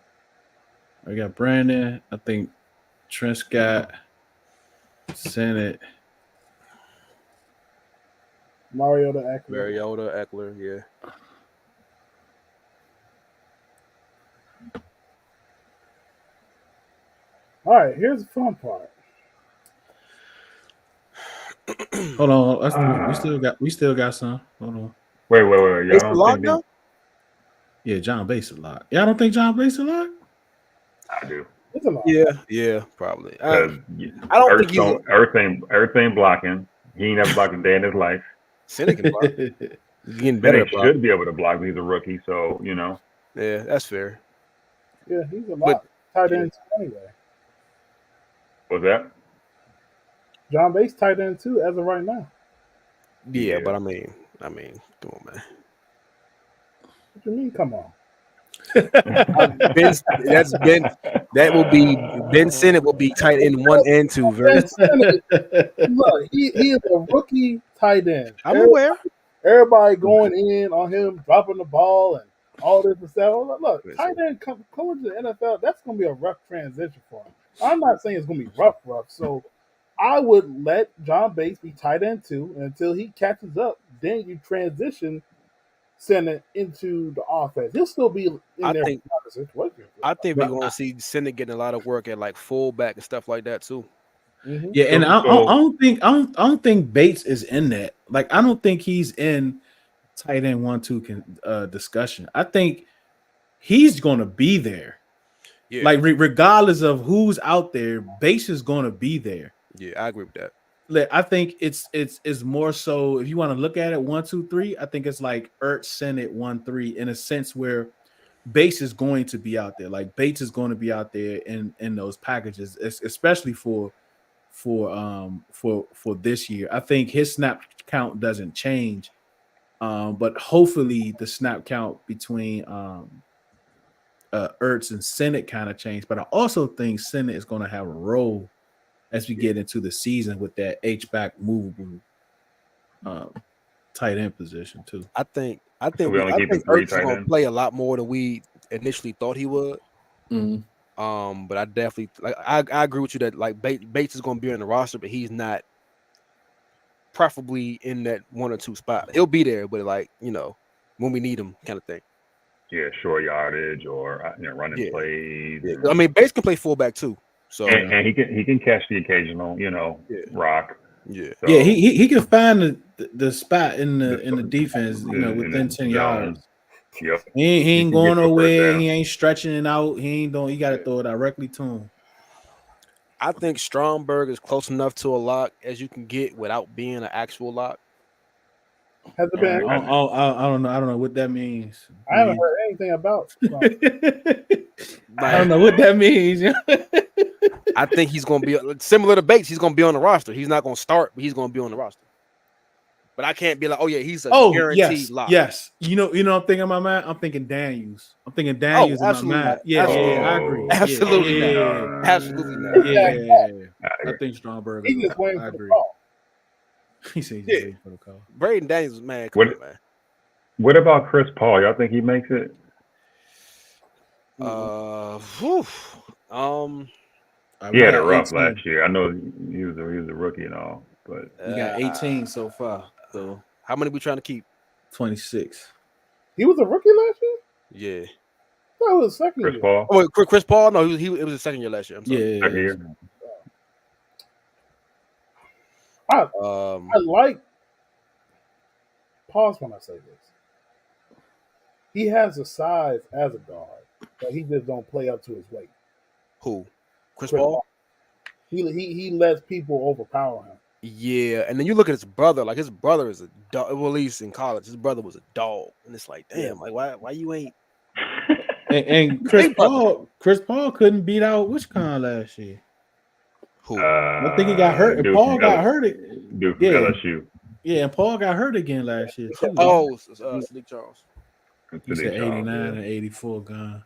A: I got Brandon. I think Trent Scott, Senate.
E: Mariota
D: Eckler, yeah.
E: All right, here's the fun part.
A: Hold on, we still got some. Hold on.
C: Wait. Y'all don't think
A: yeah, John Bates a lot. Y'all don't think John Bates a lot?
C: I do.
E: It's a lot.
D: Yeah, probably.
C: I don't think Earth ain't blocking. He ain't never blocked a day in his life.
D: Senate can block. He's getting better.
C: He should be able to block, but he's a rookie, so you know.
D: Yeah, that's fair.
E: Yeah, he's a lot. Tight end anyway.
C: What's that?
E: John Bates tight end too, as of right now.
D: Yeah, but I mean, come on, man.
E: What you mean? Come on.
D: Ben Sinnott will be tight end 1 and 2.
E: Look, he is a rookie tight end.
D: I'm aware.
E: Everybody going in on him, dropping the ball and all this and stuff. Look, tight end coming to the NFL, that's going to be a rough transition for him. I'm not saying it's going to be rough. So I would let John Bates be tight end 2 until he catches up. Then you transition Senate into the offense. He'll still be in there.
D: I think we're going to see Senate getting a lot of work at like fullback and stuff like that too.
E: Mm-hmm.
A: Yeah, and I don't think Bates is in that. Like, I don't think he's in tight end 1-2 discussion. I think he's going to be there. Yeah. Like, regardless of who's out there, Bates is going to be there.
D: Yeah, I agree with that.
A: I think it's more so if you want to look at it 1, 2, 3. I think it's like Ertz, Senate 1, 3 in a sense where Bates is going to be out there. Like Bates is going to be out there in those packages, especially for this year. I think his snap count doesn't change, but hopefully the snap count between Ertz and Senate kind of changed. But I also think Senate is going to have a role as we get into the season with that H-back movable tight end position too.
D: I think Ertz is going to play a lot more than we initially thought he would.
A: Mm-hmm.
D: But I definitely I agree with you that like Bates is going to be on the roster, but he's not preferably in that 1 or 2 spot. He'll be there, but like when we need him, kind of thing.
C: Yeah, short yardage or running plays.
D: Yeah. I mean, Bates can play fullback too. So
C: and he can catch the occasional, rock.
D: Yeah,
A: so, he can find the spot in the defense, within 10 yards.
C: Yep.
A: He ain't
C: can
A: going
C: get to a first
A: nowhere.
C: down.
A: He ain't stretching it out. He ain't doing. You got to throw it directly to him.
D: I think Stromberg is close enough to a lock as you can get without being an actual lock.
E: Has it
A: I
E: been?
A: don't know. I don't know what that means.
E: I haven't heard anything about.
A: I don't know what that means.
D: I think he's going to be similar to Bates. He's going to be on the roster. He's not going to start, but he's going to be on the roster. But I can't be like, oh yeah, he's a guaranteed lock.
A: Yes. You know, I'm thinking in my mind. I'm thinking Daniels. I'm thinking Daniels in my mind. Yeah, I agree.
D: Absolutely
A: yeah,
D: not. Absolutely not.
A: Yeah, I think Stromberg.
E: He's just waiting
A: I
E: for the
A: agree.
E: call.
A: He said he's just waiting for the call.
D: Braden Daniels, man, come on, man.
C: What about Chris Paul? Y'all think he makes it?
D: He
C: had a rough last year. I know he was a rookie and all, but
A: we got 18 so far. So
D: how many we trying to keep?
A: 26.
E: He was a rookie last year.
D: Yeah,
E: That was second
C: Chris
E: year.
C: Paul.
D: Oh, wait, Chris Paul? No, it was his second year last year. I'm sorry.
C: Second year.
E: I like. Pause when I say this. He has a size as a guard, but he just don't play up to his weight.
D: Who? Chris Paul?
E: He lets people overpower him.
D: Yeah, and then you look at his brother. Like his brother is a dog. Well, at least in college, his brother was a dog, and it's like, damn, like why you ain't?
A: And Chris Paul couldn't beat out Wishcon last year.
D: Who?
A: I think he got hurt. And Paul got hurt.
C: Dude from LSU.
A: Yeah, and Paul got hurt again last year too.
D: Sneak Charles.
A: He said 89 and 84 gone.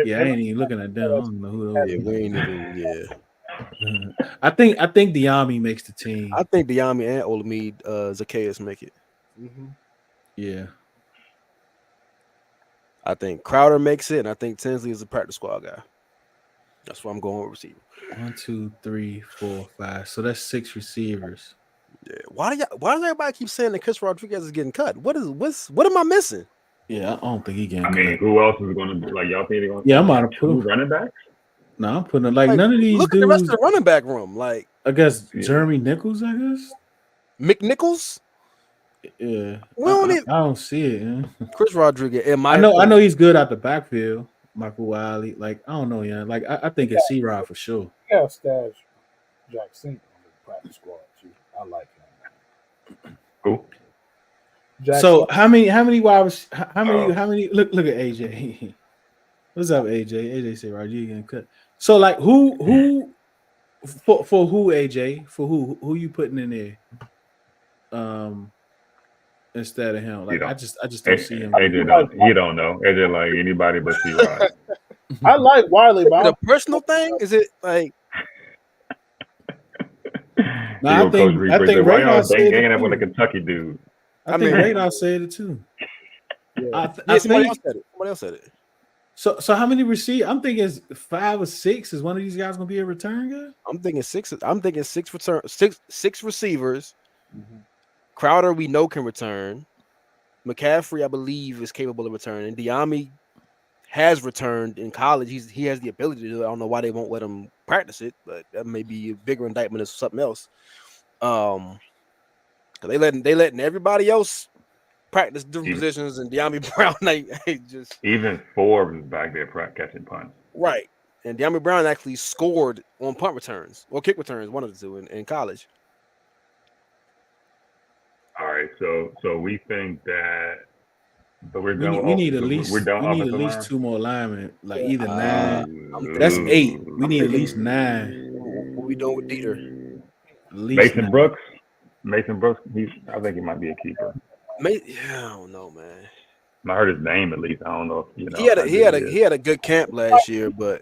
A: Yeah, I ain't even looking at them. I don't know who those.
D: Yeah, we ain't even. Yeah.
A: I think Diami makes the team.
D: I think Diami and Olamide Zacchaeus make it.
E: Mm-hmm.
A: Yeah.
D: I think Crowder makes it, and I think Tinsley is a practice squad guy. That's why I'm going with receiver.
A: 1, 2, 3, 4, 5. So that's 6 receivers.
D: Yeah. Why does everybody keep saying that Chris Rodriguez is getting cut? What am I missing?
A: Yeah, I don't think he getting cut.
C: I mean, who else is going to like? Y'all think they're going?
A: Yeah, I'm out of two
C: running backs.
A: No, I'm putting like none of these
D: look
A: dudes.
D: At the rest of the running back room, like
A: I guess Jeremy Nichols. I guess
D: McNichols.
A: Yeah, I don't see it. Man.
D: Chris Rodriguez.
A: I know he's good out the backfield. Michael Wiley. Like I don't know, yeah. Like I think it's C-Rod for sure.
E: Yeah, stash Jackson on the practice squad too. I like him.
C: Cool.
E: Jackson.
A: So how many look at AJ. What's up, AJ? AJ said Rodriguez getting cut. So like who for who, AJ? For who you putting in there? Instead of him. Like I just don't see him.
C: AJ he don't know. AJ like anybody but C-Rod.
E: I like Wiley, but
D: a personal thing? Is it like
A: no, I think Radar said
C: it up with a Kentucky dude.
A: I think Radar said it too.
D: Yeah.
A: Somebody
D: else said it.
A: So how many receivers? I'm thinking it's 5 or 6. Is one of these guys gonna be a return guy?
D: I'm thinking 6. I'm thinking 6 receivers. Mm-hmm. Crowder we know can return. McCaffrey, I believe, is capable of returning. Diami has returned in college. He has the ability to do it. I don't know why they won't let him practice it, but that may be a bigger indictment of something else. They letting everybody else practice different positions, and Diami Brown just
C: even Forbes is back there catching punts.
D: Right, and Diami Brown actually scored on punt returns or kick returns, one of the two in college.
C: All right, so we think that, but we
A: need at least 2 more linemen, like either 9. That's 8. We need at least 9.
D: What we doing with Dieter?
C: Mason Brooks. I think he might be a keeper.
D: I don't know, man.
C: I heard his name at least. I don't know if
D: he had a good camp last year, but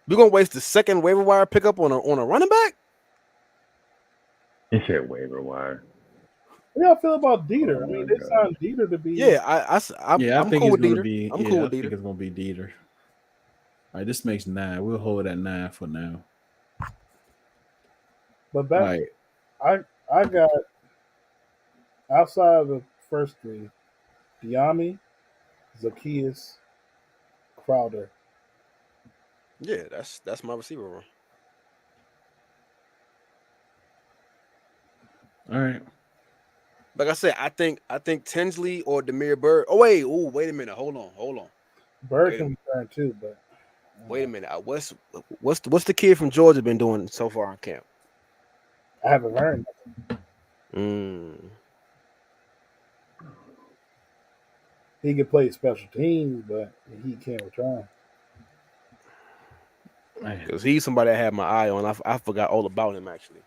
D: we're gonna waste the second waiver wire pickup on a running back.
C: He said waiver wire.
E: What do y'all feel about Dieter? I mean, they signed Dieter to be.
D: I'm cool with Dieter. I'm cool with Dieter.
A: I think it's gonna be Dieter. All right, this makes 9. We'll hold at 9 for now.
E: But back, I got outside of the first 3, Diami, Zacchaeus, Crowder.
D: Yeah, that's my receiver room.
A: All right.
D: Like I said, I think Tinsley or Demir Bird. Oh wait a minute. Hold on.
E: Bird can return too, but
D: Wait a minute. What's the kid from Georgia been doing so far on camp?
E: I haven't heard. He can play special teams, but he can't return.
D: Because he's somebody I had my eye on. I forgot all about him actually.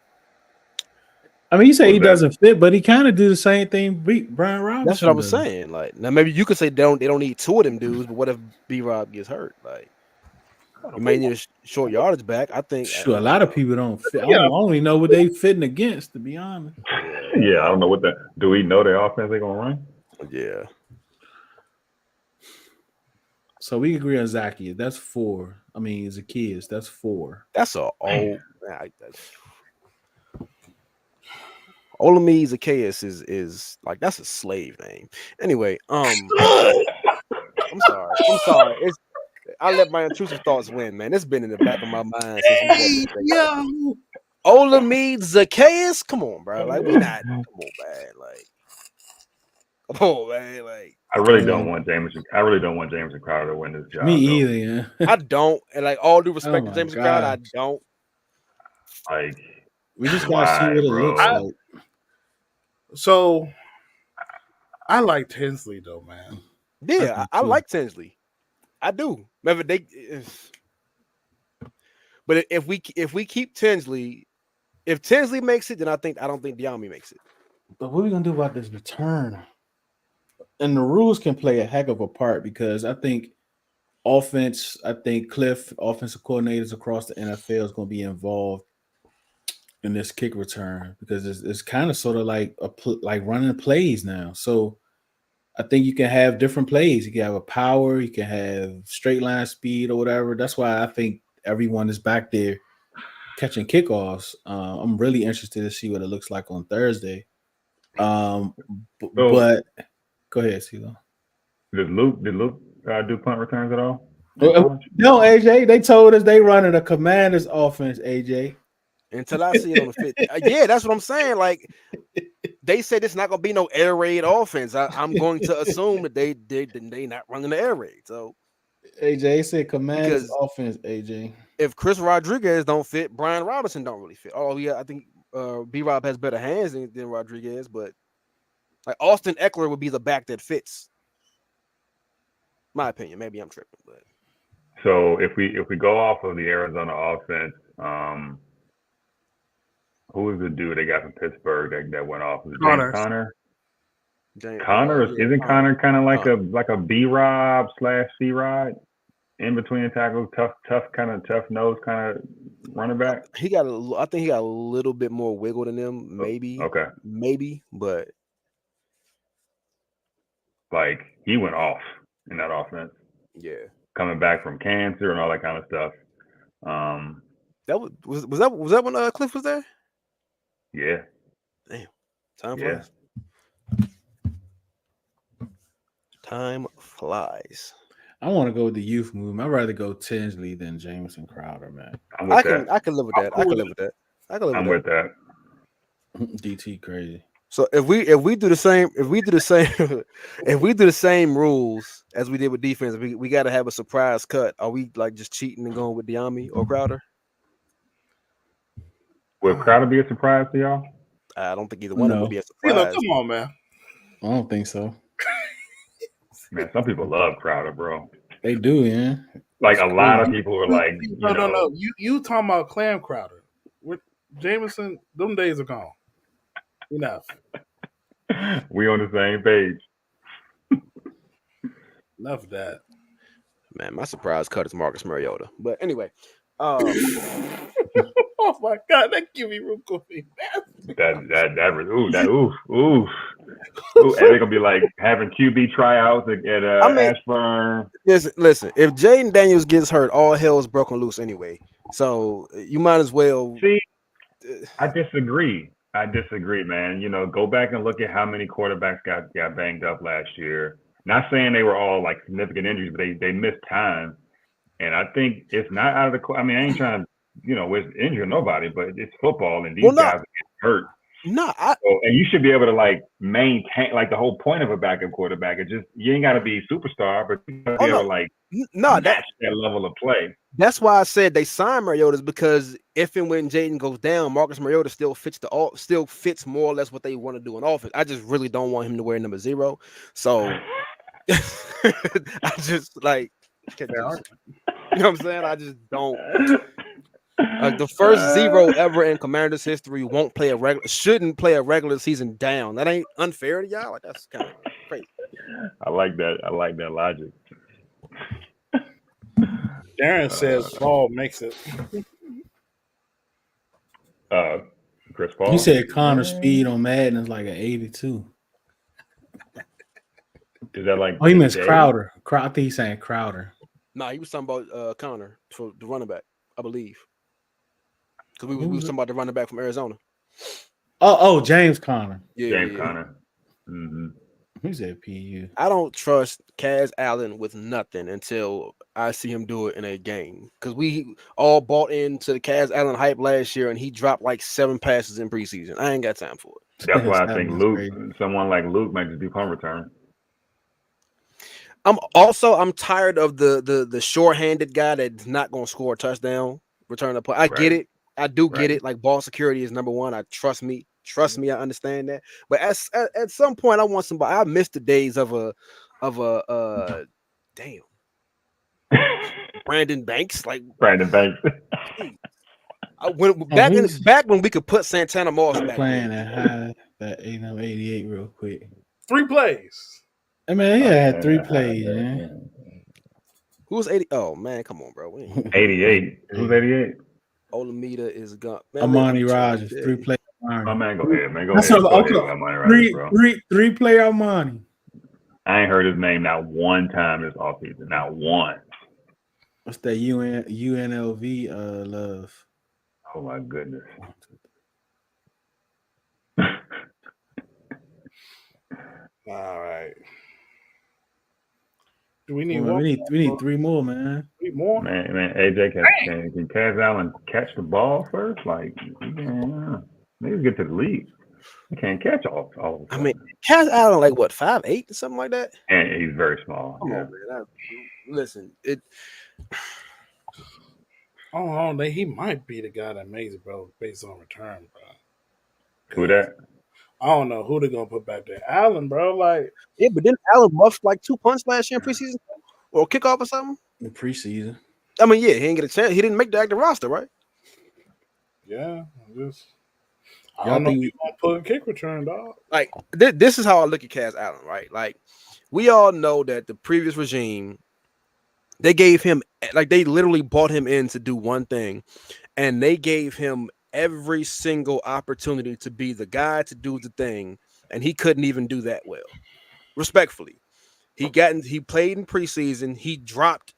A: I mean, you say he doesn't fit, but he kind of do the same thing Brian Robinson.
D: That's what I was saying. Like now, maybe you could say they don't need two of them dudes, but what if B-Rob gets hurt? Like you may need a short yardage back. I think.
A: Sure, a lot of people don't fit. I don't only know what they fitting against, to be honest.
C: Yeah, I don't know what that. Do we know their offense they're gonna run?
D: Yeah.
A: So we agree on Zacchaeus. That's 4. I mean, Zacchaeus. That's 4.
D: That's a old. Olamide Zacchaeus is like that's a slave name. Anyway, I'm sorry. I let my intrusive thoughts win, man. It's been in the back of my mind since Olamide Zacchaeus. Come on, bro. Like we not. Come on, man. Like, come on, man. Like,
C: I really don't want Jameson Crowder to win this job.
A: Me either. Yeah.
D: I don't, and like all due respect to Jameson Crowder, I don't.
C: Like,
A: we just gotta see what it looks like.
E: So, I like Tinsley though, man.
D: Yeah, I like Tinsley. I do. Remember but if we keep Tinsley, if Tinsley makes it, then I don't think Diami makes it.
A: But what are we gonna do about this return? And the rules can play a heck of a part because I think Cliff, offensive coordinators across the NFL, is going to be involved in this kick return because it's kind of sort of like like running plays now. So I think you can have different plays. You can have a power, you can have straight line speed or whatever. That's why I think everyone is back there catching kickoffs. I'm really interested to see what it looks like on Thursday. But go ahead, Ceelo.
C: Did Luke do punt returns at all?
A: No, AJ. They told us they running a Commanders offense, AJ.
D: Until I see it on the fit. Yeah, that's what I'm saying. Like they said it's not gonna be no air raid offense. I'm going to assume that they not running the air raid. So
A: AJ said Commanders offense, AJ.
D: If Chris Rodriguez don't fit, Brian Robinson don't really fit. Oh yeah, I think B-Rob has better hands than Rodriguez, but like Austin Eckler would be the back that fits. My opinion. Maybe I'm tripping, but
C: so if we go off of the Arizona offense, who is the dude they got from Pittsburgh that went off? Is it James Conner? Isn't Conner kind of like a B-Rob / C-Rod in between the tackles, tough nose kind of running back?
D: I think he got a little bit more wiggle than them, maybe.
C: Okay.
D: Maybe, but
C: like he went off in that offense.
D: Yeah.
C: Coming back from cancer and all that kind of stuff.
D: That was that when Cliff was there?
C: Yeah.
D: Damn. Time flies. Time flies.
A: I want to go with the youth movement. I'd rather go Tinsley than Jameson Crowder, man.
D: I can live with that. I can live with that.
A: DT crazy.
D: So if we do the same rules as we did with defense, we got to have a surprise cut. Are we like just cheating and going with Diami or Crowder?
C: Will Crowder be a surprise to y'all?
D: I don't think either one of them will be a surprise.
E: Come on, man.
A: I don't think so.
C: Man, some people love Crowder, bro.
A: They do, yeah.
C: Like a lot of people are like,
E: no. You talking about Clam Crowder? With Jameson, them days are gone. Enough.
C: We on the same page.
E: Enough of that.
D: Man, my surprise cut is Marcus Mariota. But anyway,
E: oh my God, that give me room coffee.
C: And they're gonna be like having QB tryouts at Ashburn.
D: Listen. If Jaden Daniels gets hurt, all hell's broken loose anyway. So you might as well.
C: See, I disagree, man. Go back and look at how many quarterbacks got banged up last year. Not saying they were all like significant injuries, but they missed time. And I think it's not out of the. I mean, I ain't trying to, injure nobody, but it's football, and these guys get hurt. And you should be able to like maintain, like the whole point of a backup quarterback is just you ain't got to be a superstar, but you got to be able to like match that level of play.
D: That's why I said they signed Mariota, because if and when Jaden goes down, Marcus Mariota still fits more or less what they want to do in offense. I just really don't want him to wear number 0. So I just like, you know what I'm saying? I just don't. The first 0 ever in Commanders history shouldn't play a regular season down. That ain't unfair to y'all. Like, that's kind of crazy.
C: I like that. I like that logic.
E: Darren says Paul makes it.
C: Chris Paul.
A: He said Connor's speed on Madden is like an 82.
C: Is that like?
A: Oh, he meant Crowder. I think he's saying Crowder.
D: Nah, he was talking about Connor for the running back, I believe. Because we was talking about the running back from Arizona.
A: Oh, James Conner.
C: James Conner. Mm-hmm.
A: Who said PU?
D: I don't trust Kaz Allen with nothing until I see him do it in a game. Because we all bought into the Kaz Allen hype last year, and he dropped like 7 passes in preseason. I ain't got time for it.
C: That's why I think someone like Luke might just do punt return.
D: I'm tired of the short-handed guy that's not going to score a touchdown, return the punt. I get it. I do get it. Like, ball security is number 1. I trust me, I understand that. But at some point, I want somebody. I miss the days of a Brandon Banks. Like
C: Brandon Banks.
D: Back when we could put Santana Moss back
A: playing at high that 88 real quick.
E: 3 plays.
A: I mean, he had 3 plays, man.
D: Who's 80? Oh man, come on, bro.
C: 88. Who's 88?
D: Olamida is gone.
A: Amani Rogers, 3 plays.
C: My man, go ahead, man. Go ahead.
A: 3 player Amani.
C: I ain't heard his name not one time this offseason. Not one.
A: What's that UNLV love?
C: Oh my goodness.
E: All right. Do we need
A: one? We need 3 more, man.
E: 3 more?
C: Man, AJ can Kaz Allen catch the ball first? Like, maybe get to the league. He can't catch all of them.
D: I mean, Kaz Allen like what, 5'8" or something like that?
C: And he's very small.
D: Come on, man. Listen, it.
E: Oh, he might be the guy that makes it, bro, based on return, bro.
C: Who that?
E: I don't know who they're gonna put back there. Allen, bro, like
D: but didn't Allen muffed like 2 punts last year in preseason or kickoff or something?
A: In preseason.
D: I mean, yeah, he didn't get a chance. He didn't make the active roster, right?
E: Yeah, I don't know if you're gonna put a kick return, dog.
D: Like this is how I look at Kaz Allen, right? Like, we all know that the previous regime, they gave him, like, they literally bought him in to do one thing, and they gave him every single opportunity to be the guy to do the thing, and he couldn't even do that well. Respectfully, he played in preseason. He dropped.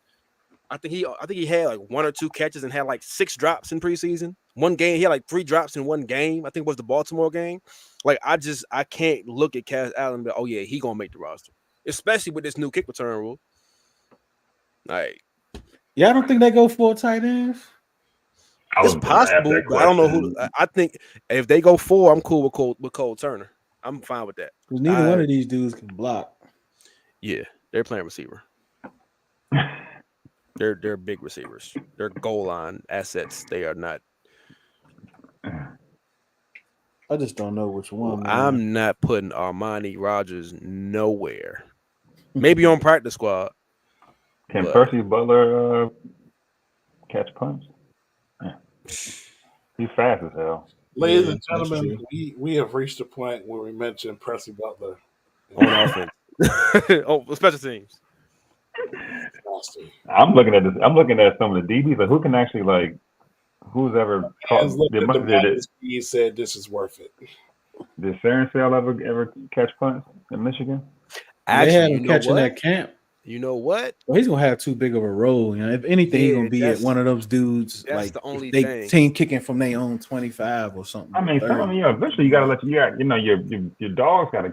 D: I think he had like 1 or 2 catches and had like 6 drops in preseason. One game he had like 3 drops in one game. I think it was the Baltimore game. Like, I can't look at Kaz Allen, but oh yeah, he gonna make the roster, especially with this new kick return rule. Like,
A: yeah, I don't think they go for tight ends.
D: It's possible, but I don't know who. I think if they go 4, I'm cool with Cole Turner. I'm fine with that.
A: Because neither one of these dudes can block.
D: Yeah, they're playing receiver. They're big receivers. They're goal line assets. They are not.
A: I just don't know which one. Man.
D: I'm not putting Armani Rogers nowhere. Maybe on practice squad.
C: Can Percy Butler catch punts? He's fast as hell.
E: Ladies and gentlemen, we have reached a point where we mentioned Percy Butler
D: on offense. Special teams.
C: I'm looking at this. I'm looking at some of the DBs, but who can actually, like, who's ever taught?
E: He said this is worth it.
C: Did Saren Sale ever catch punts in Michigan?
A: Actually, they had him catching that camp.
D: You know what?
A: Well, he's gonna have too big of a role. You know, if anything, he's gonna be at one of those dudes.
D: That's
A: like
D: the only
A: they team kicking from their own 25 or something.
C: I mean, eventually you gotta let your dogs gotta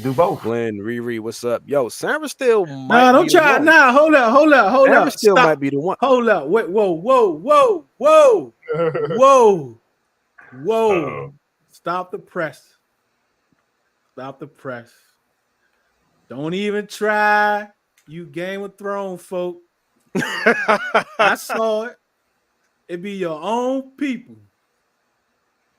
C: do both.
D: Glenn, Riri, what's up? Yo, Saren still might.
A: Nah, don't try. Nah, hold up.
D: Saren still might be the one.
A: Hold up. Wait. Whoa. Stop the press. Stop the press. Don't even try. You Game of Thrones folk. I saw it. It be your own people.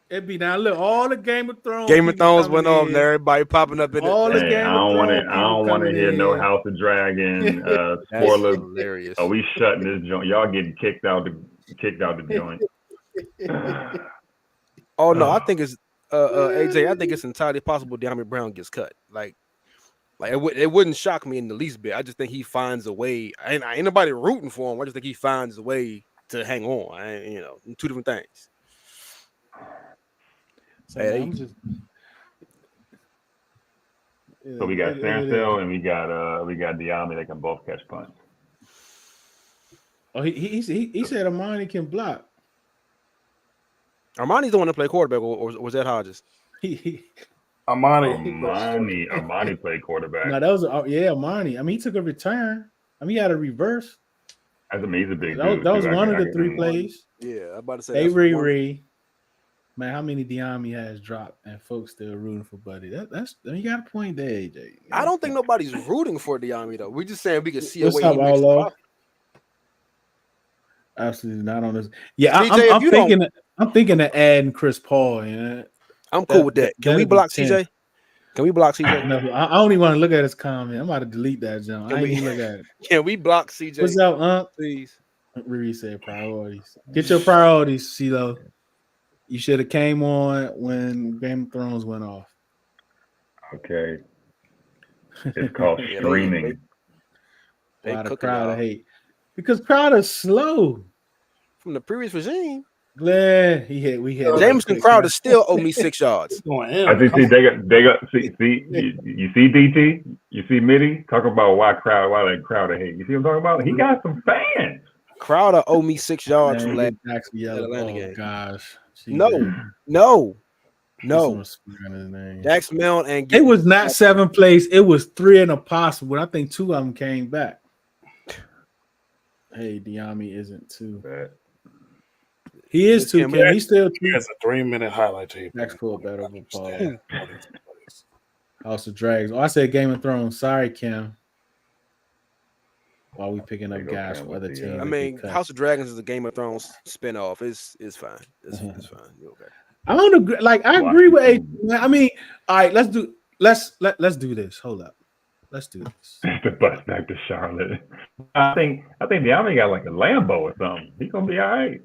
A: It be now look all the Game of Thrones.
D: Game of
A: people
D: Thrones
A: coming
D: went off,
A: in.
D: and everybody popping up in it.
A: All the
C: Hey,
A: Game of Thrones
C: I
A: people
C: don't want to
A: coming
C: hear no
A: in.
C: House of Dragon
D: That's
C: spoilers.
D: hilarious.
C: Oh, we shutting this joint. Y'all getting kicked out the joint.
D: Oh no, I think it's AJ. I think it's entirely possible De'Ami Brown gets cut. Like it wouldn't shock me in the least bit. I just think he finds a way. Ain't nobody rooting for him. I just think he finds a way to hang on. Two different things.
A: So
D: Hey,
A: I'm just.
C: So we got Sanchez and we got Diami that can both catch punts.
A: Oh, he said Amani can block.
D: Armani's the one that played quarterback, or was that Hodges?
C: Armani played quarterback.
A: No, that was Amani. I mean, he took a return. I mean, he had a reverse.
C: He's a big dude.
A: That was one of the three plays.
D: Yeah, I'm about to say.
A: Hey, Riri. Man, how many Diami has dropped and folks still rooting for Buddy? That's you got a point there, AJ.
D: I don't think nobody's rooting for Diami though. We're just saying we can see
A: What's
D: a way
A: up,
D: he makes
A: Outlaw?
D: the
A: Absolutely not on this. Yeah,
D: CJ,
A: I'm thinking of adding Chris Paul. Yeah,
D: I'm cool with that. Can we block CJ? Can we block CJ?
A: No, I don't even want to look at his comment. I'm about to delete that, John. I ain't even look at it.
D: Can we block CJ?
A: What's up,
D: please?
A: Riri said priorities. Get your priorities, Ceelo. You should have came on when Game of Thrones went off.
C: Okay. It's called streaming.
A: A lot of Crowder hate. Because Crowder's slow.
D: From the previous regime.
A: Glad we had
D: Jameson Crowder still owe me 6 yards.
C: I think you see DT, you see Mitty talk about why that Crowder hate. You see what I'm talking about? He got some fans.
D: Crowder owe me 6 yards from last
A: Atlanta game. Gosh.
D: No. Dax Milne and
A: it was not 7th place. It was 3 and a possible. I think 2 of them came back. Hey, Diami isn't 2. He is 2. Kim. He's still 2.
E: It's a 3-minute highlight tape.
A: Max Cool better than Paul. House of Dragons. Oh, I said Game of Thrones. Sorry, Kim. While we picking up guys from other teams.
D: I mean, House of Dragons is a Game of Thrones spinoff. It's fine. It's fine. You're okay.
A: I don't agree. Like I agree with AJ. I mean, all right, let's do this. Hold up. Let's do this.
C: The bus back to Charlotte. I think Diami got like a Lambo or something. He's gonna be all right.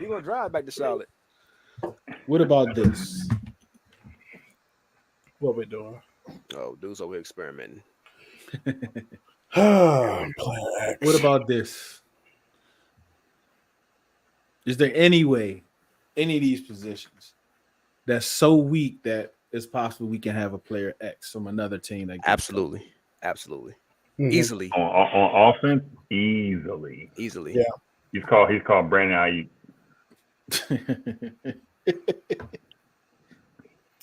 D: He's gonna drive back to Charlotte.
A: What about this?
E: What we doing?
D: Oh, Deuce over here experimenting.
A: What about this? Is there any way, any of these positions, that's so weak that it's possible we can have a player X from another team? That
D: absolutely. Mm-hmm. Easily
C: on offense, easily.
D: Yeah,
C: he's called Brandon
E: Ayuk.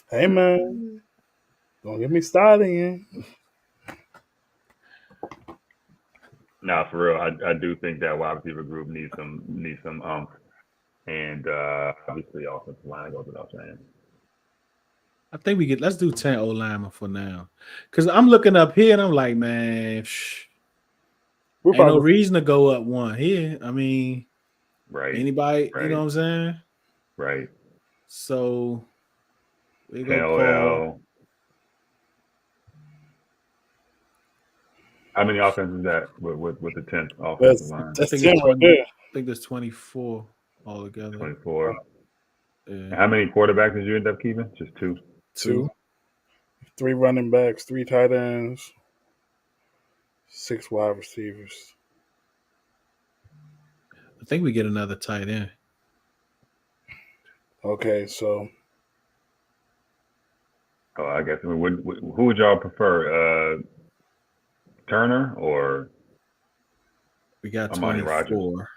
E: Hey man, don't get me started.
C: Nah, for real, I do think that wide receiver group needs some and obviously offensive line goes without saying.
A: I think let's do 10 O-linemen for now. Because I'm looking up here and I'm like, man, ain't no reason to go up one here. I mean,
C: right.
A: Anybody, you know what I'm saying?
C: Right.
A: So we go
C: 10 OL. How many offenses is that with the 10th offensive line?
E: That's 10 right there.
A: I think there's 24 altogether.
C: 24.
A: Yeah.
C: How many quarterbacks did you end up keeping? Just 2.
E: 2. 3 running backs, 3 tight ends, 6 wide receivers.
A: I think we get another tight end.
E: Okay, so.
C: Oh, I guess. Who would y'all prefer? Turner or
A: we got
C: Amani
A: 24.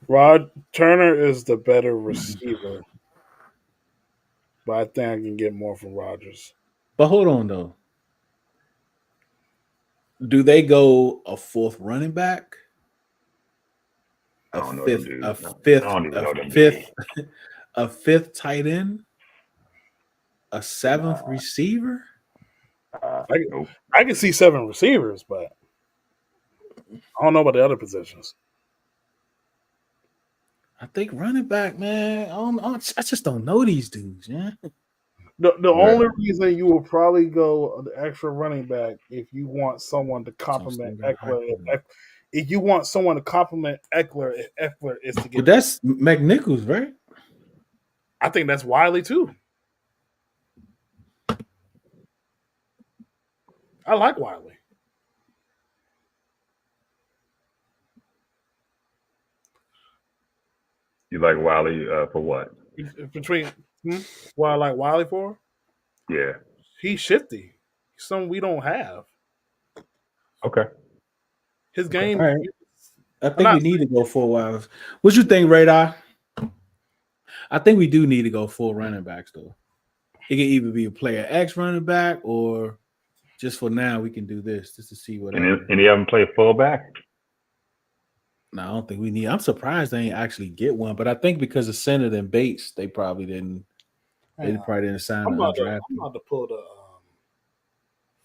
E: Rod Turner is the better receiver, but I think I can get more from Rodgers.
A: But hold on though. Do they go a 4th running back?
C: I
A: a
C: don't know them
A: fifth,
C: dudes.
A: a
C: No, I
A: fifth,
C: don't even
A: a
C: know them
A: fifth,
C: dudes.
A: a fifth tight end, a seventh
C: Nah,
A: receiver.
C: nope.
E: I can see 7 receivers, but I don't know about the other positions.
A: I think running back, man. I just don't know these dudes, man.
E: The
C: Yeah.
E: only reason you will probably go the extra running back if you want someone to
A: So I
E: complement
A: still got hype
E: Eckler.
A: on them.
E: If you want someone to complement Eckler, if Eckler is to
A: But
E: get,
A: that's McNichols, right?
E: I think that's Wiley too. I like Wiley.
C: You like Wiley for what?
E: Between what I like Wiley for,
C: Yeah.
E: he's shifty. He's something we don't have.
C: Okay.
E: His
C: Okay.
E: game.
A: All right. I
E: I'm
A: think
E: not
A: we need to go full wide. What you think, Radar? I think we do need to go full running backs though. It can either be a player X running back or just for now we can do this just to see whatever.
C: Any of them play fullback?
A: No, I don't think we need. I'm surprised they ain't actually get one, but I think because of Senate and Bates, they probably didn't. They probably didn't sign
E: I'm
A: an
E: about to.
A: undrafted.
E: I'm about to pull the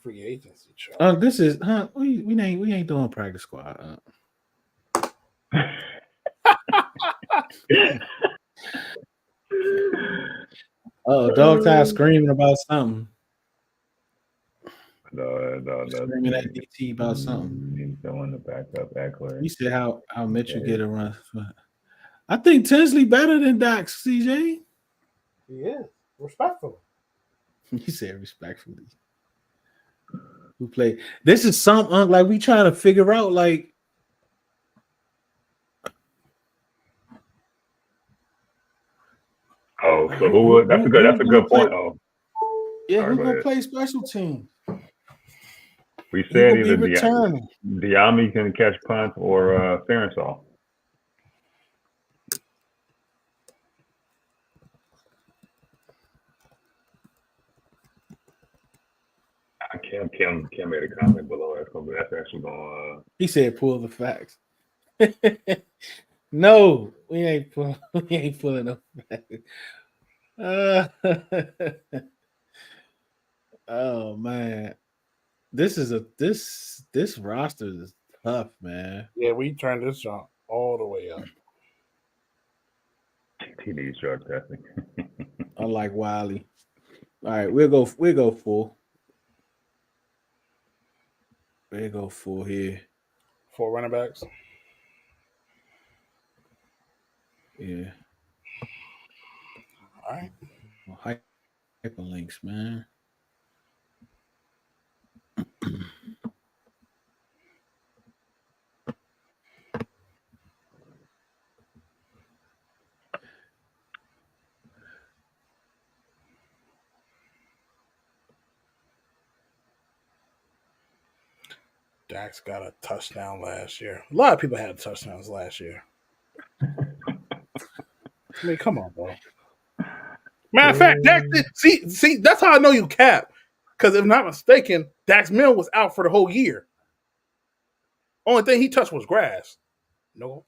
E: free agency chart.
A: This is we ain't doing practice squad. Oh, dog tie screaming about something.
C: No.
A: Screaming at DT about something.
C: He's doing the backup Eckler.
A: He said how Mitchell get a run. I think Tinsley better than Dax, CJ.
E: He is respectful.
A: He said respectfully. Who played? This is something like we trying to figure out. Like,
C: Oh, so who would? That's a good point. Oh,
A: yeah,
C: sorry,
A: who
C: go
A: gonna
C: ahead.
A: play special team?
C: We
A: Who
C: said
A: gonna be
C: either
A: returning?
C: Diami can catch punts or Ferensol. Kim made a comment below. That's actually going.
A: He said, "Pull the facts." No, we ain't pulling no facts. Oh man, this roster is tough, man.
E: Yeah, we turned this jump all the way up.
C: He needs drug testing.
A: Unlike Wiley. All right, we'll go full. We'll go full here.
E: 4 running backs.
A: Yeah.
E: All right.
A: Well, hyperlinks, man.
E: Dax got a touchdown last year. A lot of people had touchdowns last year. I mean, come on, bro. Matter of fact, Dax did, see, that's how I know you cap. Because if I'm not mistaken, Dax Mill was out for the whole year. Only thing he touched was grass. No.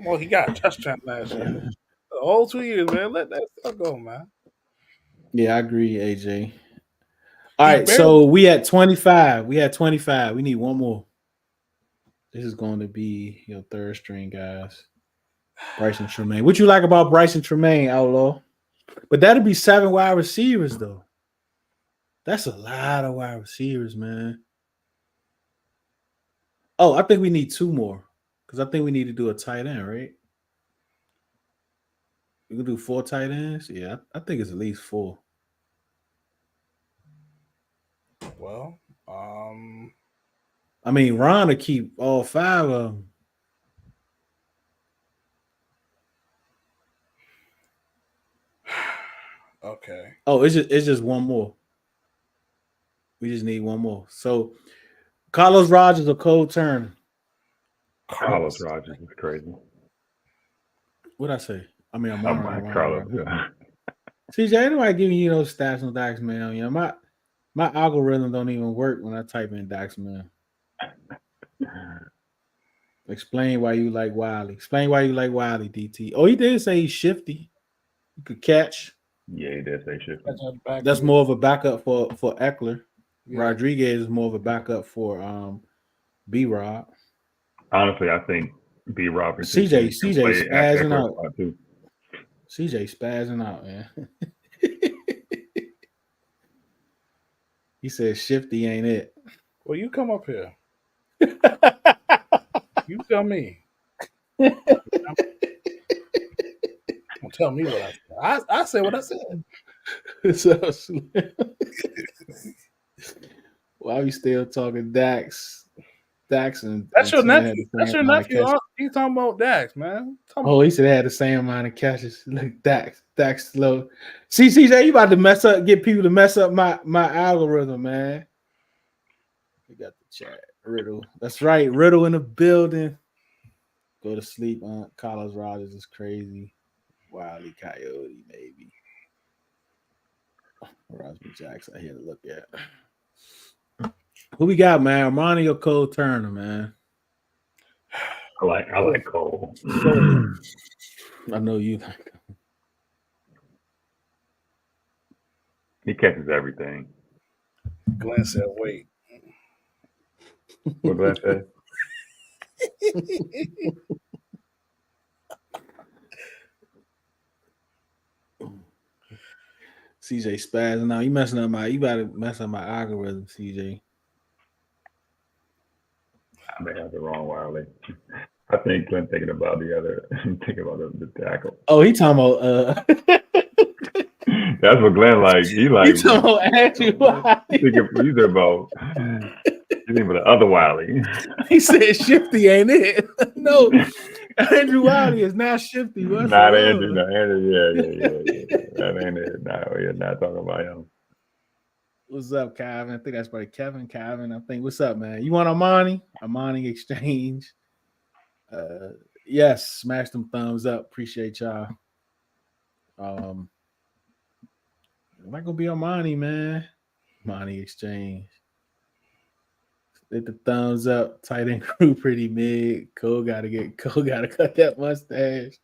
E: Well, he got a touchdown last year. The whole 2 years, man. Let that stuff go, man.
A: Yeah, I agree, AJ. All right, so we at 25. We need one more. This is going to be your third string, guys. Bryson Tremaine. What you like about Bryson Tremaine, Outlaw? But that'll be 7 wide receivers, though. That's a lot of wide receivers, man. Oh, I think we need 2 more. Because I think we need to do a tight end, right? We can do 4 tight ends? Yeah, I think it's at least 4.
E: Well,
A: I mean, Ron to keep all 5 of them.
E: okay.
A: Oh, it's just one more. We just need one more. So, Carlos Rogers or Cole Turner?
C: Carlos Rogers is crazy.
A: What'd I say? I mean, I'm
C: Carlos.
A: CJ, ain't nobody giving you those stats on Dax, man. You know, My algorithm don't even work when I type in Dax, man. Explain why you like Wiley. Explain why you like Wiley, DT. Oh, he did say he's shifty. You could catch.
C: Yeah, he did say shit.
A: That's more of a backup for Eckler.
E: Yeah.
A: Rodriguez is more of a backup for B Rob.
C: Honestly, I think B. Rob can
A: CJ
C: play at
A: spazzing
C: Eckler
A: out.
C: spot too.
A: CJ spazzing out, man. He said shifty ain't it.
E: Well, you come up here. You tell me. Don't tell me what I said. I said what I said.
A: So, why we still talking Dax? Dax and
E: That's your
A: Tanner had
E: nephew.
A: the
E: That's
A: same
E: your
A: amount of
E: nephew.
A: catches.
E: He's talking about Dax, man.
A: Oh, he said they had the same amount of catches. Look, Dax slow. See, CJ, you about to mess up, get people to mess up my algorithm, man. We got the chat. Riddle. That's right. Riddle in the building. Go to sleep on Carlos Rogers is crazy. Wiley Coyote, maybe. Rosby Jackson, I here to look at. Who we got, man? Armani or Cole Turner, man?
C: I like Cole.
A: I know you like him.
C: He catches everything.
E: Glenn said, "Wait."
C: What Glenn said?
A: CJ spazzing out. You messing up you better mess up my algorithm, CJ.
C: I may have the wrong Wiley. I think Glenn thinking about the tackle.
A: Oh, he talking about
C: That's what Glenn like. He like.
A: He talking about Andrew Wiley.
C: He's about the other Wiley.
A: He said shifty ain't it? No, Andrew Wiley is not shifty. What's
C: Not Andrew. No, Andrew. Yeah. That ain't it. No, we're not talking about him.
A: What's up, Kevin? I think that's probably Kevin. I think. What's up, man? You want Armani? Armani exchange. Yes, smash them thumbs up. Appreciate y'all. Am I gonna be Armani, man? Armani exchange. Hit the thumbs up. Tight end crew pretty mid. Cole gotta cut that mustache.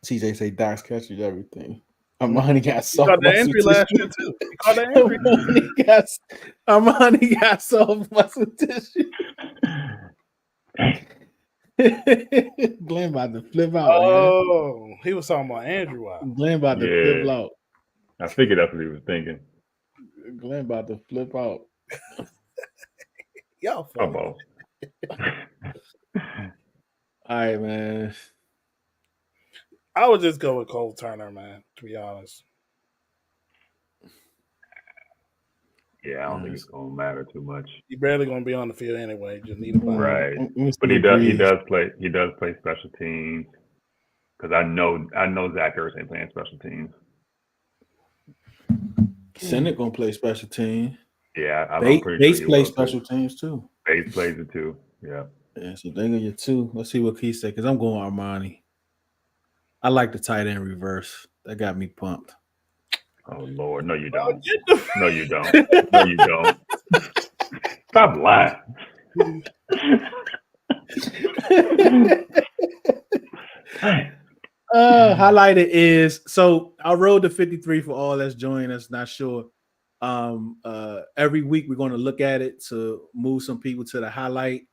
A: CJ say Doc's catches everything. Armani got soft muscle tissue.
E: Last year too. He caught the injury.
A: Armani got soft muscle tissue. Glenn about to flip out.
E: Oh, man. He was talking about Andrew Wiley.
A: Glenn about to flip out.
C: I figured that's what he was thinking.
A: Glenn about to flip out.
E: Y'all funny.
A: All right, man.
E: I would just go with Cole Turner, man, to be honest.
C: Yeah, I don't think it's gonna matter too much.
E: He's barely gonna be on the field anyway. Just need a ball.
C: Right. But he does play special teams. Because I know Zach Ertz ain't playing special teams.
A: Senate gonna play special teams.
C: Yeah, I'm pretty
A: Bates
C: sure
A: play special teams too.
C: Bates plays it too. Yeah.
A: Yeah, so they got your two. Let's see what Keith said, because I'm going Armani. I like the tight end reverse. That got me pumped.
C: Oh Lord, no you don't. No you don't. No you don't. Stop lying.
A: Highlighted is, so I rolled the 53 for all that's joining us. Not sure. Every week we're going to look at it to move some people to the highlight,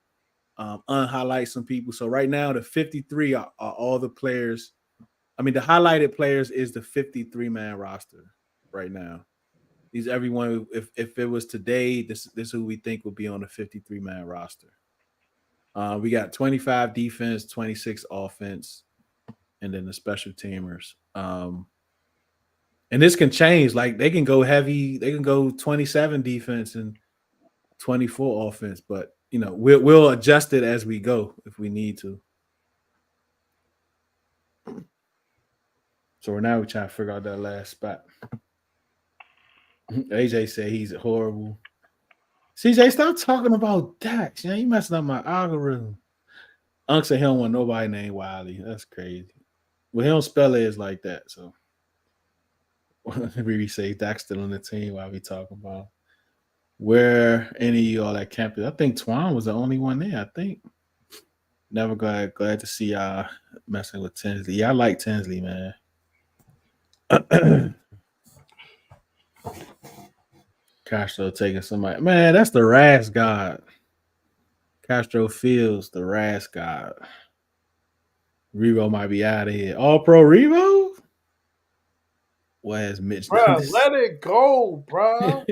A: unhighlight some people. So right now the 53 are all the players. I mean, the highlighted players is the 53-man roster right now. These everyone. If it was today, this is who we think would be on the 53-man roster. We got 25 defense, 26 offense, and then the special teamers. And this can change. Like they can go heavy. They can go 27 defense and 24 offense. But we'll adjust it as we go if we need to. So now we're trying to figure out that last spot. AJ said he's horrible. CJ, stop talking about Dax. You messing up my algorithm. Unc said he don't want nobody named Wiley. That's crazy. Well, he don't spell it like that. So We say Dak's still on the team while we talking about where any of y'all at campus. I think Twan was the only one there. I think. Never glad to see y'all messing with Tinsley. Yeah, I like Tinsley, man. Castro taking somebody. Man, that's the Ras God. Castro feels the Ras God. Revo might be out of here. All pro Revo? Where's Mitch done
E: Bro,
A: this?
E: let it go, bro.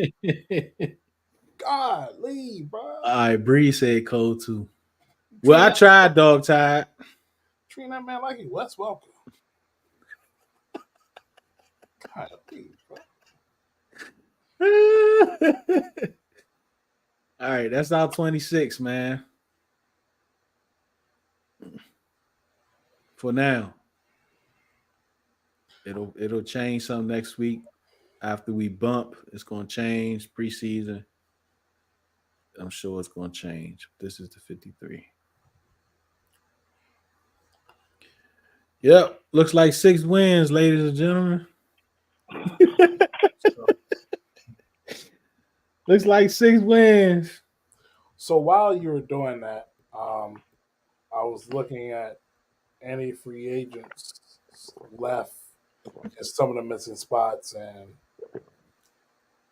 E: God, leave, bro.
A: All right, Bree said cold too. Well, I tried dog tide.
E: Treating that man like he Wes Welker. God, leave, bro.
A: All right, that's our 26, man. For now. It'll change some next week. After we bump, it's gonna change preseason. I'm sure it's gonna change. This is the 53. Yep. Looks like 6 wins, ladies and gentlemen. Looks like 6 wins.
E: So while you were doing that, I was looking at any free agents left and some of the missing spots, and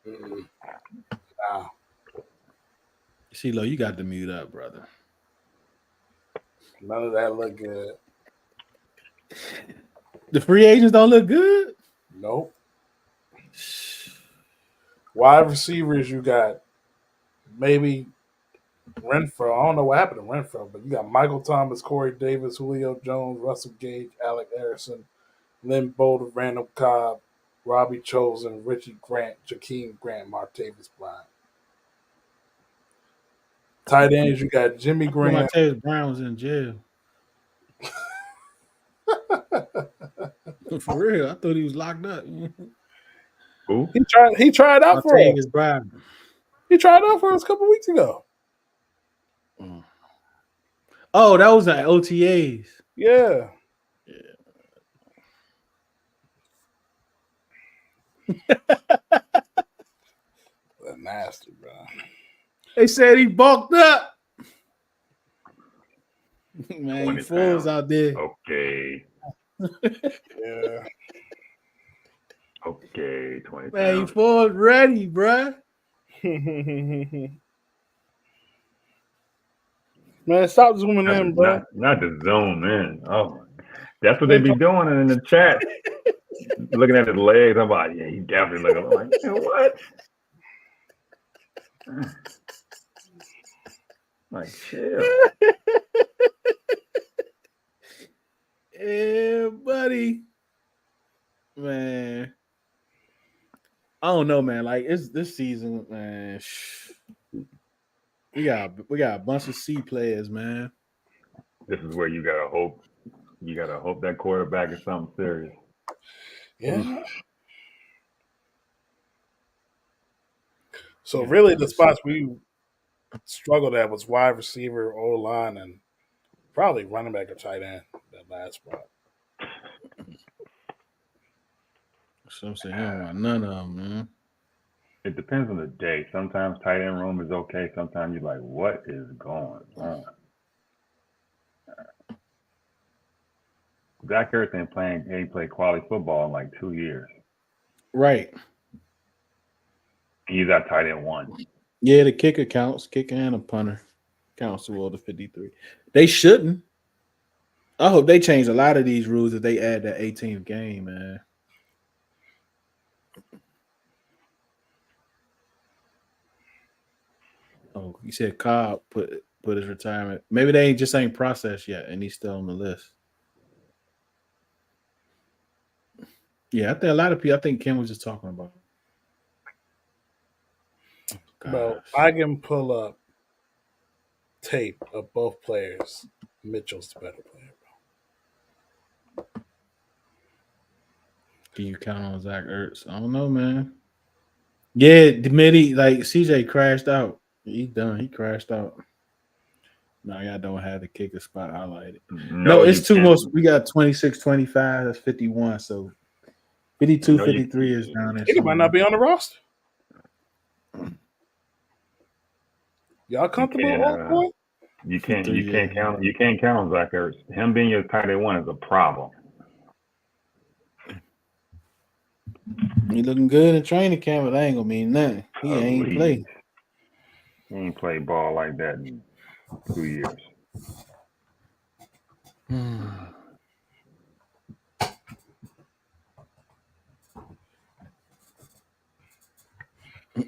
E: nah,
A: Ceelo, you got to mute up, brother.
E: none of that look good.
A: The free agents don't look good.
E: Nope. Wide receivers, you got maybe Renfro. I don't know what happened to Renfro, but you got Michael Thomas, Corey Davis, Julio Jones, Russell Gage, Alec Harrison, Lynn Bolder, Randall Cobb, Robbie Chosen, Richie Grant, Jakeem Grant, Martavis Bryant. Tight ends, you got Jimmy Graham.
A: Martavis Brown was in jail. For real, I thought he was locked up.
C: Who?
E: He tried out for us.
A: Martavis Brown.
E: He tried out for us a couple weeks ago.
A: Oh, that was at OTAs.
E: Yeah. That's nasty, bro.
A: They said he bulked up. Man, you
C: 20
A: fools
C: pounds.
A: out there.
C: Okay.
E: Yeah.
C: Okay, 20
A: Man, you
C: pounds.
A: fools ready, bruh.
E: Man, stop zooming in, bro.
C: Not to zoom in. Oh, that's what they be doing in the chat. Looking at his legs, I'm like, yeah, he definitely looking. I'm like, you know what? Like, chill.
A: Yeah, buddy. Man. I don't know, man. Like it's this season, man. We got a bunch of C players, man.
C: This is where you gotta hope. You gotta hope that quarterback is something serious.
E: Yeah. So really, the spots we struggled at was wide receiver, O line, and probably running back or tight end. That last spot.
A: Some say he don't want none of them, man.
C: It depends on the day. Sometimes tight end room is okay. Sometimes you're like, what is going on? Zach Ertz ain't played quality football in like 2 years.
A: Right.
C: He's at tight end 1.
A: Yeah, the kicker counts. Kicker and a punter counts toward the 53. They shouldn't. I hope they change a lot of these rules if they add that 18th game, man. Oh, you said Cobb put his retirement. Maybe they ain't processed yet, and he's still on the list. Yeah, I think a lot of people. I think Kim was just talking about.
E: Well, I can pull up tape of both players. Mitchell's the better player, bro.
A: Can you count on Zach Ertz? I don't know, man. Yeah, Dmitty, like CJ crashed out. He's done. He crashed out. No, y'all don't have the kicker spot highlighted. No, it's two more. We got 26, 25. That's 51. So 52,
C: know you-
A: 53 is down there.
E: He might not be on the roster. Y'all
C: You
E: comfortable
C: can't,
E: on point?
C: you can't,
A: 3
C: you can't
A: years.
C: count, you can't count on Zach Ertz. Him being your tight end one is a problem.
A: He looking good in training camp, but that ain't gonna mean nothing. He ain't
C: Please.
A: played.
C: He ain't played ball like that in 2 years.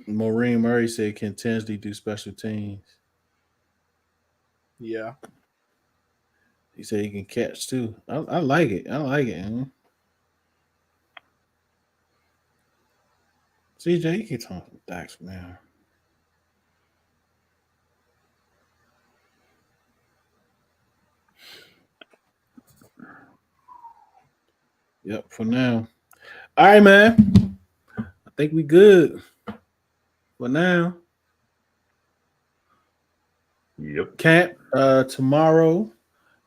A: Maureen Murray said can Tinsley do special teams.
E: Yeah.
A: He said he can catch too. I like it. I like it. Man. CJ, you keep talking Dax, man. Yep, for now. All right, man. I think we good for now.
C: Yep.
A: Camp tomorrow.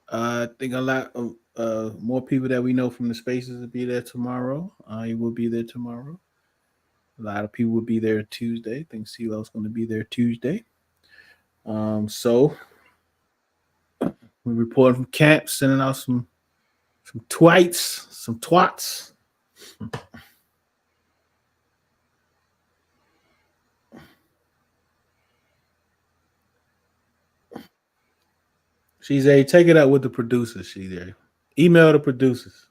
A: I think a lot of more people that we know from the spaces will be there tomorrow. You will be there tomorrow. A lot of people will be there Tuesday. I think Ceelo's going to be there Tuesday. So we're reporting from camp, sending out some twats. She's a take it up with the producers. She's there. Email the producers.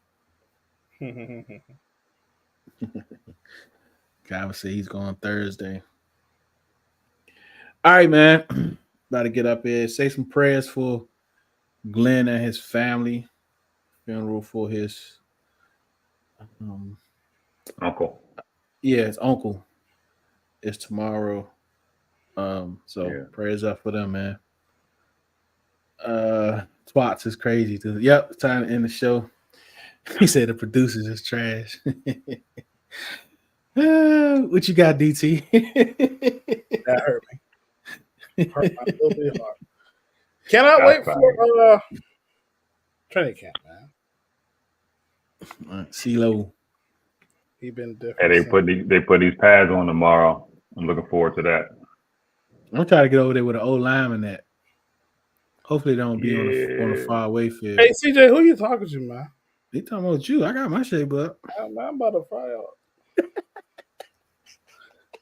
A: Guy would say he's going Thursday. All right, man. About to get up here. Say some prayers for Glenn and his family. Funeral for his
C: Uncle.
A: his uncle is tomorrow. So
C: Yeah.
A: prayers up for them, man. Twats is crazy too. Yep, it's time to end the show. He said the producers is trash. What you got, DT?
E: That hurt me. Hurt my little bit heart. Cannot
C: That's
E: wait for training camp, man.
A: Ceelo.
E: He been different.
C: Hey, they put these pads on tomorrow. I'm looking forward to that.
A: I'm trying to get over there with an old lineman that. Hopefully, they don't be on a far away field.
E: Hey, CJ, who you talking to, man?
A: They talking about you. I got my shape up.
E: I'm about to fry up.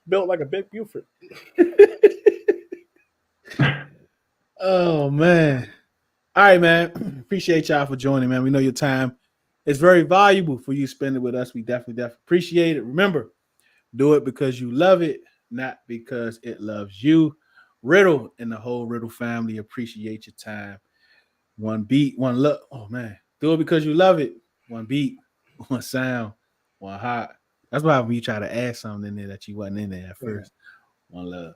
E: Built like a big Buford.
A: Oh man! All right, man. Appreciate y'all for joining, man. We know your time is very valuable for you spending with us. We definitely appreciate it. Remember, do it because you love it, not because it loves you. Riddle and the whole Riddle family appreciate your time. One beat, one look. Oh man, do it because you love it. One beat, one sound, one heart. That's why when you try to add something in there that you wasn't in there at first. One love.